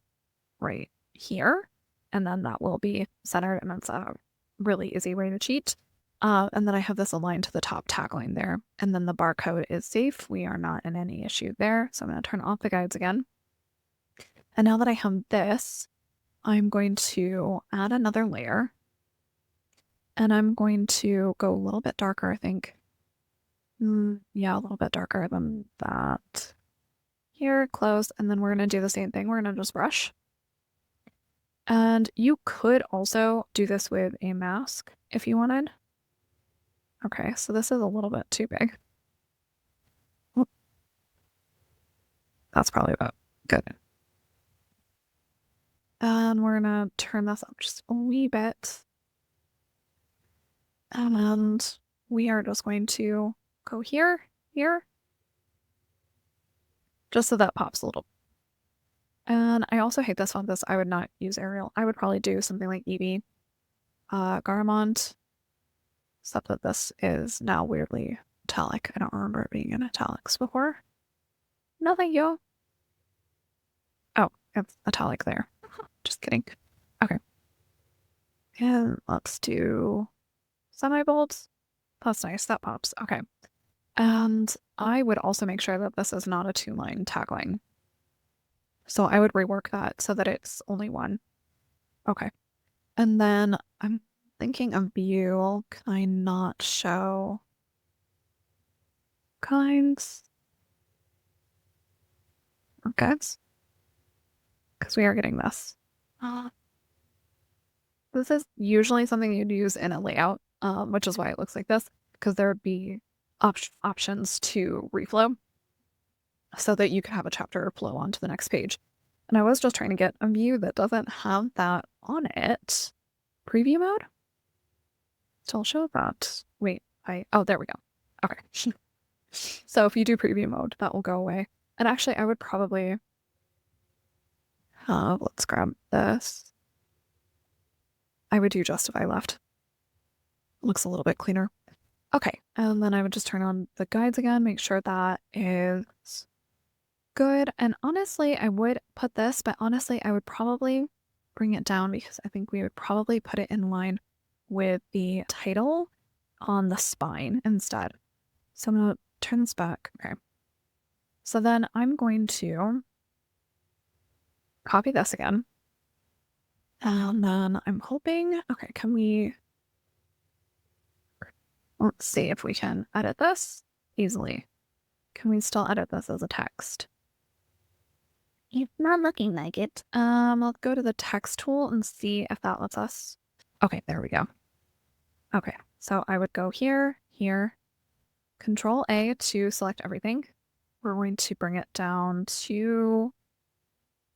A: right here, and then that will be centered, and that's a really easy way to cheat. And then I have this aligned to the top tagline there, and then the barcode is safe. We are not in any issue there. So I'm going to turn off the guides again. And now that I have this, I'm going to add another layer, and I'm going to go a little bit darker, I think. Yeah, a little bit darker than that. Here, close, and then we're going to do the same thing. We're going to just brush. And you could also do this with a mask if you wanted. Okay, so this is a little bit too big. That's probably about good. And we're going to turn this up just a wee bit. And we are just going to go here, here. just so that pops a little. And I also hate this font. I would not use Arial. I would probably do something like Eevee, Garamond, except that this is now weirdly italic. I don't remember it being in italics before. No, thank you. Oh, it's italic there. Just kidding. Okay. And let's do semi-bold. That's nice. That pops. Okay. And I would also make sure that this is not a 2-line tagline. So I would rework that so that it's only one. Okay. And then I'm thinking of view. Can I not show kinds? Okay. Because we are getting this. This is usually something you'd use in a layout, which is why it looks like this, because there would be options to reflow so that you could have a chapter flow onto the next page. And I was just trying to get a view that doesn't have that on it. Preview mode? Still show that. Wait, oh, there we go. Okay. So if you do preview mode, that will go away. And actually, I would probably, let's grab this. I would do justify left. Looks a little bit cleaner. Okay, and then I would just turn on the guides again, make sure that is good. And honestly, I would put this, but honestly, I would probably bring it down because I think we would probably put it in line with the title on the spine instead. So I'm going to turn this back. Okay. So then I'm going to copy this again. And then I'm hoping, okay, let's see if we can edit this easily. Can we still edit this as a text? It's not looking like it. I'll go to the text tool and see if that lets us. Okay, there we go. Okay, so I would go here, Control A to select everything. We're going to bring it down to,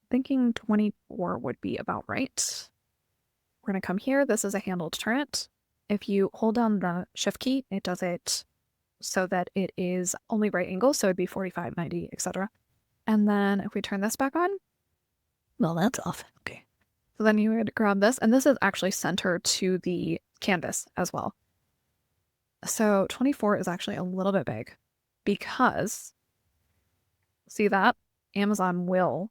A: thinking 24 would be about right. We're going to come here. This is a handled turret. If you hold down the shift key, it does it so that it is only right angle. So it'd be 45, 90, etc. And then if we turn this back on, well, that's off. Okay. So then you would grab this, and this is actually centered to the canvas as well. So 24 is actually a little bit big because, see that? Amazon will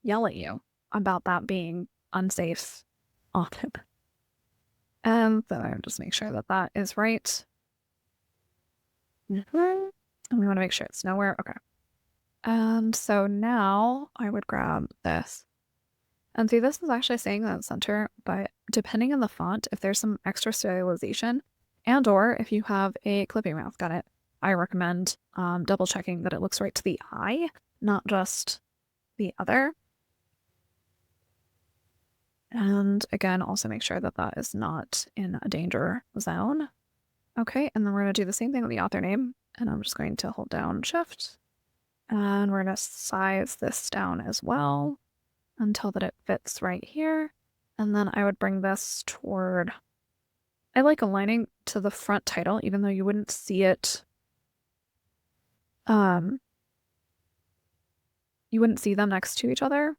A: yell at you about that being unsafe often. And then I would just make sure that that is right. And we want to make sure it's nowhere. Okay. And so now I would grab this. And see, this is actually saying that center, but depending on the font, if there's some extra stylization and or if you have a clipping mouse, got it, I recommend double checking that it looks right to the eye, not just the other. And again, also make sure that that is not in a danger zone. Okay, and then we're going to do the same thing with the author name. And I'm just going to hold down Shift. And we're going to size this down as well until that it fits right here. And then I would bring this toward, I like aligning to the front title, even though you wouldn't see it. You wouldn't see them next to each other,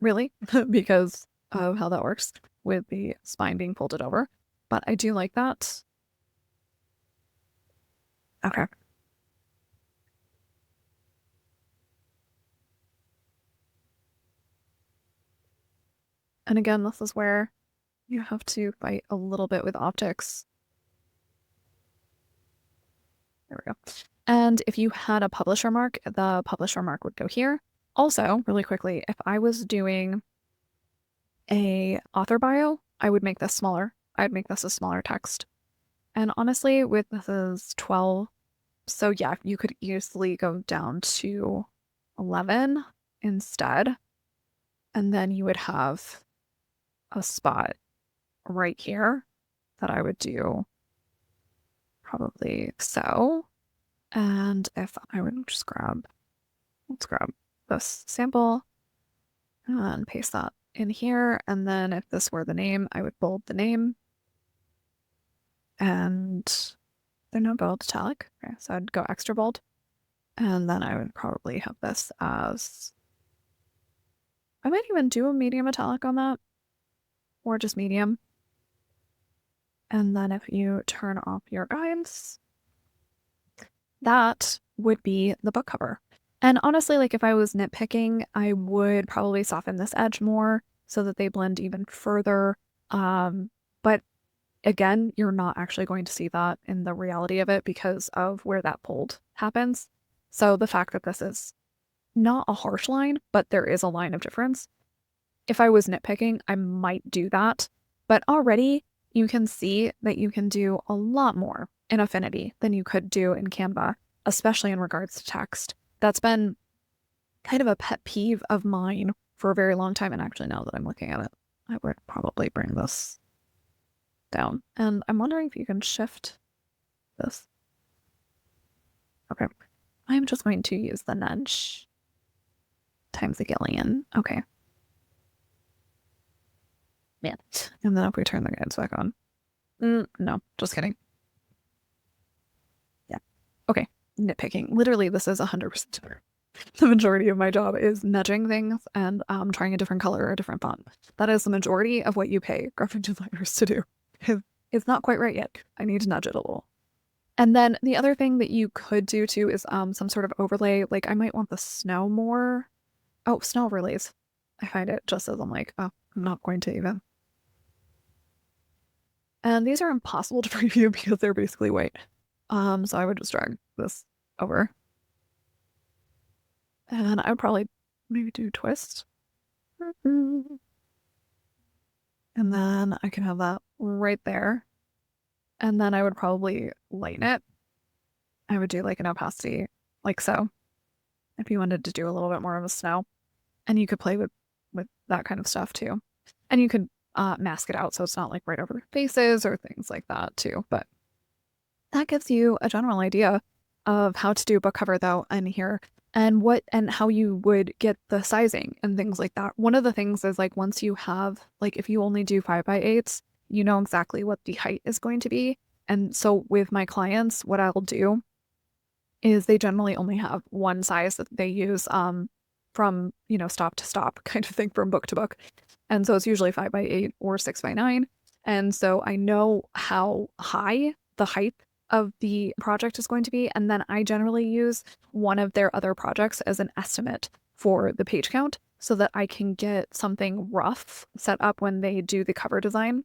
A: really, because of how that works with the spine being folded over. But I do like that. Okay. And again, this is where you have to fight a little bit with optics. There we go. And if you had a publisher mark, the publisher mark would go here. Also, really quickly, if I was doing a author bio, I would make this smaller. I'd make this a smaller text. And honestly, with this is 12, so yeah, you could easily go down to 11 instead. And then you would have a spot right here that I would do probably so. And if I would just let's grab this sample and paste that in here. And then if this were the name, I would bold the name. And they're not bold, italic. Okay, so I'd go extra bold. And then I would probably have this as, I might even do a medium italic on that, or just medium. And then if you turn off your guides, that would be the book cover. And honestly, like if I was nitpicking, I would probably soften this edge more so that they blend even further. But again, you're not actually going to see that in the reality of it because of where that fold happens. So the fact that this is not a harsh line, but there is a line of difference. If I was nitpicking, I might do that. But already you can see that you can do a lot more in Affinity than you could do in Canva, especially in regards to text. That's been kind of a pet peeve of mine for a very long time. And actually, now that I'm looking at it, I would probably bring this down. And I'm wondering if you can shift this. Okay. I'm just going to use the nudge times a gillion. Okay. Man. And then if we turn the guides back on. No, just kidding. Yeah. Okay. Nitpicking. Literally, this is 100% better. The majority of my job is nudging things and trying a different color or a different font. That is the majority of what you pay graphic designers to do. It's not quite right yet. I need to nudge it a little. And then the other thing that you could do too is some sort of overlay. Like I might want the snow more. Oh, snow overlays. I find it just as I'm like, oh, I'm not going to even. And these are impossible to preview because they're basically white. So I would just drag this over. And I would probably maybe do twist. And then I can have that right there. And then I would probably lighten it. I would do like an opacity, like so, if you wanted to do a little bit more of a snow. And you could play with that kind of stuff too. And you could mask it out so it's not like right over their faces or things like that too. But that gives you a general idea of how to do a book cover though in here and what and how you would get the sizing and things like that. One of the things is like once you have like if you only do 5x8s, you know exactly what the height is going to be. And so with my clients, what I'll do is they generally only have one size that they use from, you know, stop to stop kind of thing from book to book. And so it's usually 5x8 or 6x9. And so I know how high the height of the project is going to be. And then I generally use one of their other projects as an estimate for the page count so that I can get something rough set up when they do the cover design.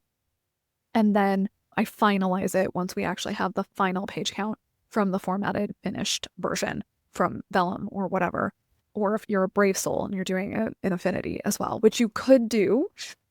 A: And then I finalize it once we actually have the final page count from the formatted finished version from Vellum or whatever. Or if you're a Brave Soul and you're doing it in Affinity as well, which you could do.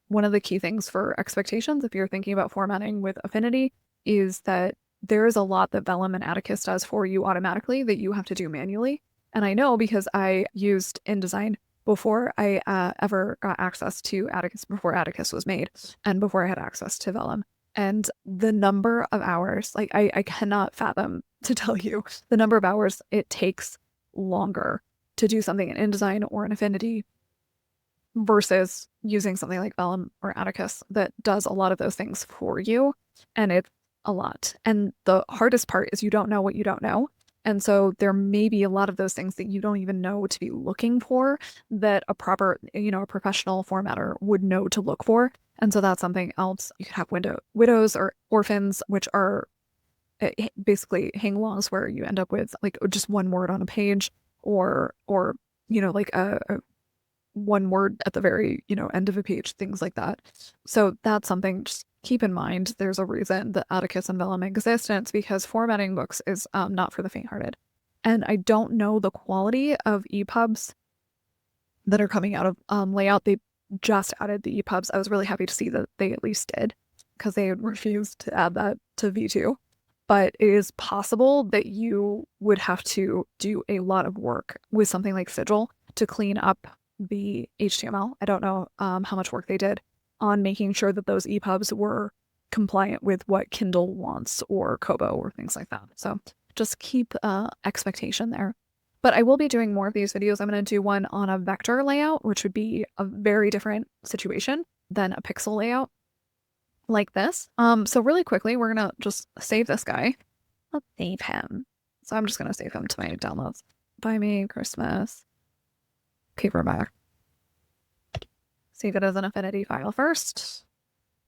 A: One of the key things for expectations, if you're thinking about formatting with Affinity, is that there is a lot that Vellum and Atticus does for you automatically that you have to do manually. And I know because I used InDesign before I ever got access to Atticus, before Atticus was made, and before I had access to Vellum. And the number of hours, like I cannot fathom to tell you the number of hours it takes longer to do something in InDesign or in Affinity versus using something like Vellum or Atticus that does a lot of those things for you. And it's a lot. And the hardest part is you don't know what you don't know. And so there may be a lot of those things that you don't even know to be looking for that a proper, you know, a professional formatter would know to look for. And so that's something else. You could have widows or orphans, which are basically hang longs where you end up with like just one word on a page or you know, like a one word at the very, you know, end of a page, things like that. So that's something just keep in mind. There's a reason that Atticus and Vellum exist, and it's because formatting books is not for the faint-hearted. And I don't know the quality of EPUBs that are coming out of layout. They just added the EPUBs. I was really happy to see that they at least did because they had refused to add that to V2. But it is possible that you would have to do a lot of work with something like Sigil to clean up the HTML. I don't know how much work they did on making sure that those EPUBs were compliant with what Kindle wants or Kobo or things like that. So just keep expectation there. But I will be doing more of these videos. I'm going to do one on a vector layout, which would be a very different situation than a pixel layout like this. So really quickly, we're going to just save this guy. Let's save him. So I'm just going to save him to my downloads. Buy me Christmas paperback. Save it as an Affinity file first.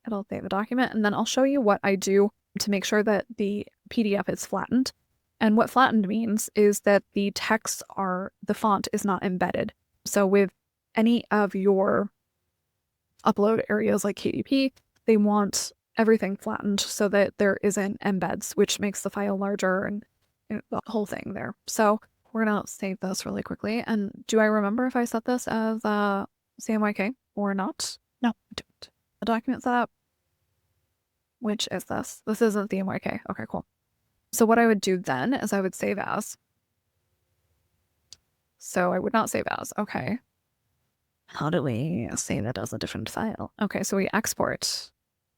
A: It'll save a document, and then I'll show you what I do to make sure that the PDF is flattened. And what flattened means is that the the font is not embedded. So with any of your upload areas like KDP, they want everything flattened so that there isn't embeds, which makes the file larger and the whole thing there. So we're gonna save this really quickly. And do I remember if I set this as CMYK or not? No, I don't. The document setup. Which is this? This isn't the CMYK. Okay, cool. So what I would do then is I would save as. So I would not save as. Okay. How do we save it as a different file? Okay, so we export.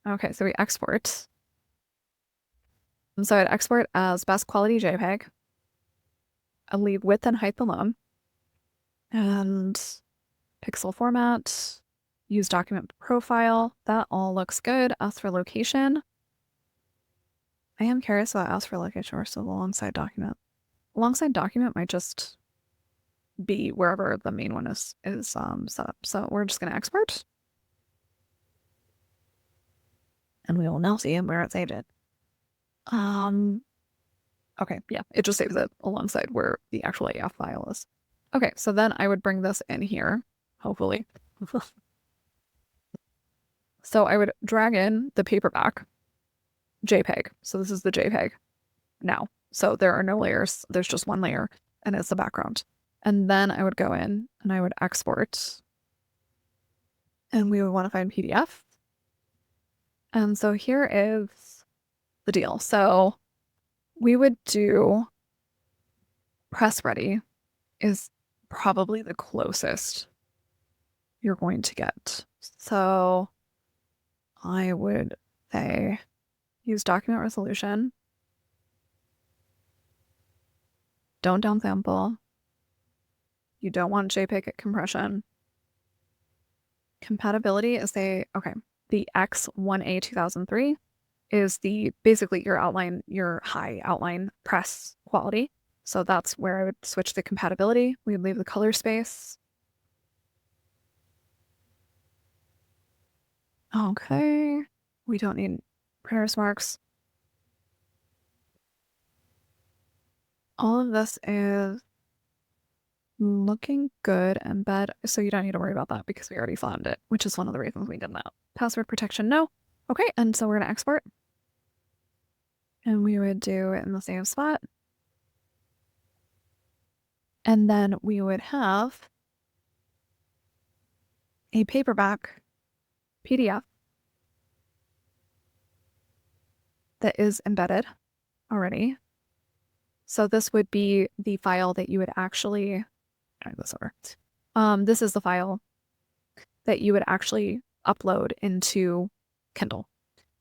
A: Okay, so we export. And so I'd export as best quality JPEG. I'll leave width and height alone. And pixel format. Use document profile. That all looks good. Ask for location. I am curious about ask for location versus alongside document. Alongside document might just be wherever the main one is set up. So we're just gonna export. And we will now see where it saved it. Okay, yeah, it just saves it alongside where the actual AF file is. Okay, so then I would bring this in here, hopefully. So I would drag in the paperback JPEG. So this is the JPEG now. So there are no layers. There's just one layer and it's the background. And then I would go in and I would export. And we would want to find PDF. And so here is the deal. So we would do press ready is probably the closest you're going to get. So I would say use document resolution. Don't downsample. You don't want JPEG compression. Compatibility is the X1A 2003 is basically your high outline press quality. So that's where I would switch the compatibility. We'd leave the color space. Okay. We don't need Paris marks. All of this is looking good. Embed. So you don't need to worry about that because we already flattened it, which is one of the reasons we did that. Password protection, no. Okay, and so we're gonna export. And we would do it in the same spot. And then we would have a paperback PDF that is embedded already. So this would be the file that you would actually drag this over. This is the file that you would actually upload into Kindle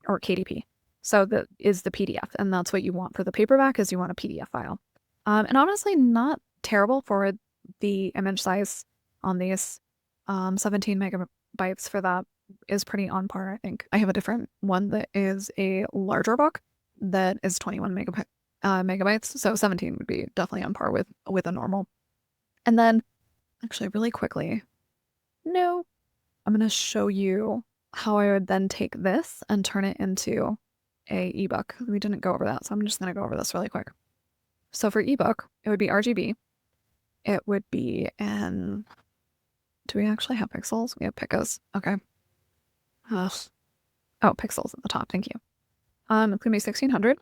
A: or KDP. So that is the PDF, and that's what you want for the paperback is you want a PDF file. And honestly, not terrible for the image size on these. 17 megabytes for that is pretty on par, I think. I have a different one that is a larger book that is 21 megabytes. So 17 would be definitely on par with a normal. And then actually really quickly, no, I'm going to show you how I would then take this and turn it into a ebook. We didn't go over that, so I'm just going to go over this really quick. So for ebook, it would be RGB. It would be in... Do we actually have pixels? We have picos. Okay. Oh, pixels at the top. Thank you. It's going to be 1600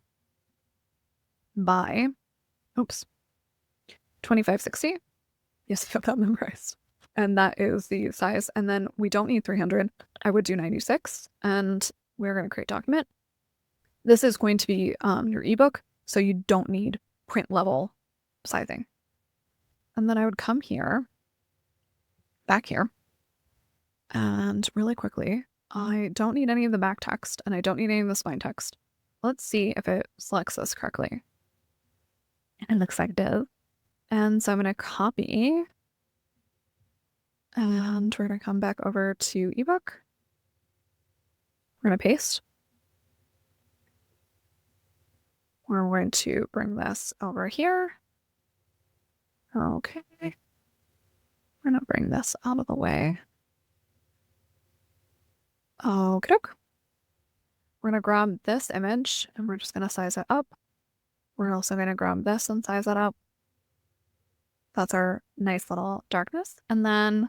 A: by, 2560. Yes, I have that memorized. And that is the size. And then we don't need 300. I would do 96. And we're going to create document. This is going to be your ebook. So you don't need print level sizing. And then I would come here, back here. And really quickly, I don't need any of the back text and I don't need any of the spine text. Let's see if it selects this correctly. It looks like it does. And so I'm going to copy and we're going to come back over to ebook. We're going to paste. We're going to bring this over here. Okay. We're going to bring this out of the way. Okay. We're going to grab this image and we're just going to size it up. We're also going to grab this and size it up. That's our nice little darkness. And then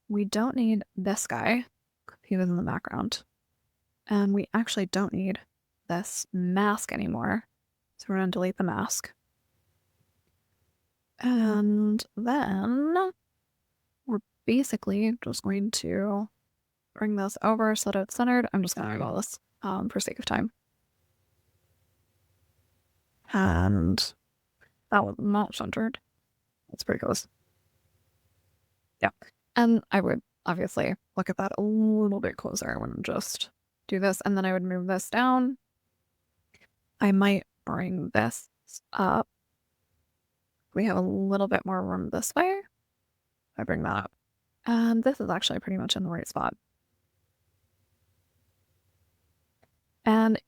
A: we don't need this guy. He was in the background. And we actually don't need this mask anymore. So we're going to delete the mask. And then we're basically just going to bring this over so that it's centered. I'm just going to eyeball this for sake of time. And that was not centered. That's pretty close. Yeah. And I would obviously look at that a little bit closer. I wouldn't just do this. And then I would move this down. I might bring this up. We have a little bit more room this way. I bring that up. And this is actually pretty much in the right spot. And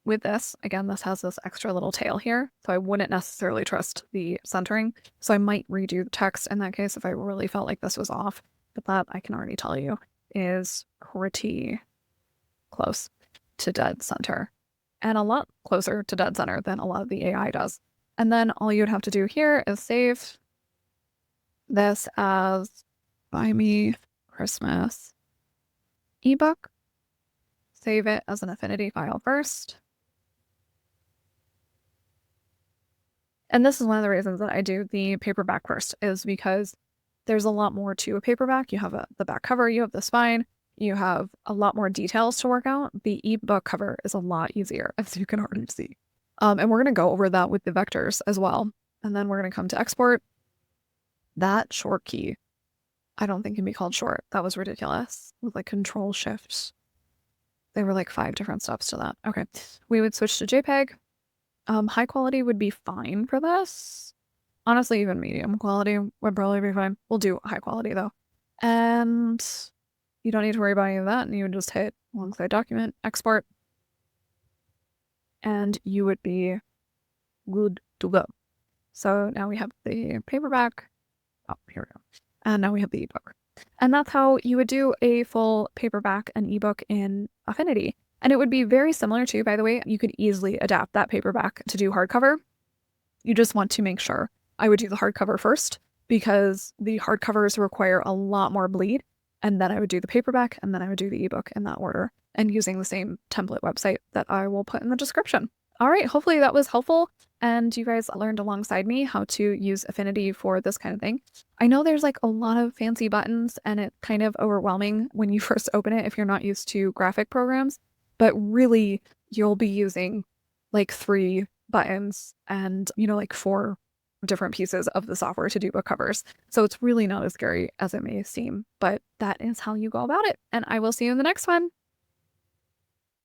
A: with this, again, this has this extra little tail here, so I wouldn't necessarily trust the centering. So I might redo the text in that case if I really felt like this was off. But that, I can already tell you, is pretty close to dead center. And a lot closer to dead center than a lot of the AI does. And then all you would have to do here is save this as Buy Me Christmas ebook. Save it as an Affinity file first. And this is one of the reasons that I do the paperback first, is because there's a lot more to a paperback. You have the back cover, you have the spine, you have a lot more details to work out. The ebook cover is a lot easier, as you can already see. And we're going to go over that with the vectors as well. And then we're going to come to export. That short key, I don't think can be called short. That was ridiculous. With like Control Shift. There were like 5 different steps to that. Okay. We would switch to JPEG. High quality would be fine for this. Honestly, even medium quality would probably be fine. We'll do high quality though. And you don't need to worry about any of that. And you would just hit alongside document, export. And you would be good to go. So now we have the paperback. Oh, here we go. And now we have the ebook. And that's how you would do a full paperback and ebook in Affinity. And it would be very similar to, by the way, you could easily adapt that paperback to do hardcover. You just want to make sure. I would do the hardcover first because the hardcovers require a lot more bleed. And then I would do the paperback and then I would do the ebook in that order and using the same template website that I will put in the description. All right, hopefully that was helpful and you guys learned alongside me how to use Affinity for this kind of thing. I know there's like a lot of fancy buttons and it's kind of overwhelming when you first open it if you're not used to graphic programs, but really you'll be using like 3 buttons and, like 4 different pieces of the software to do book covers. So it's really not as scary as it may seem, but that is how you go about it. And I will see you in the next one.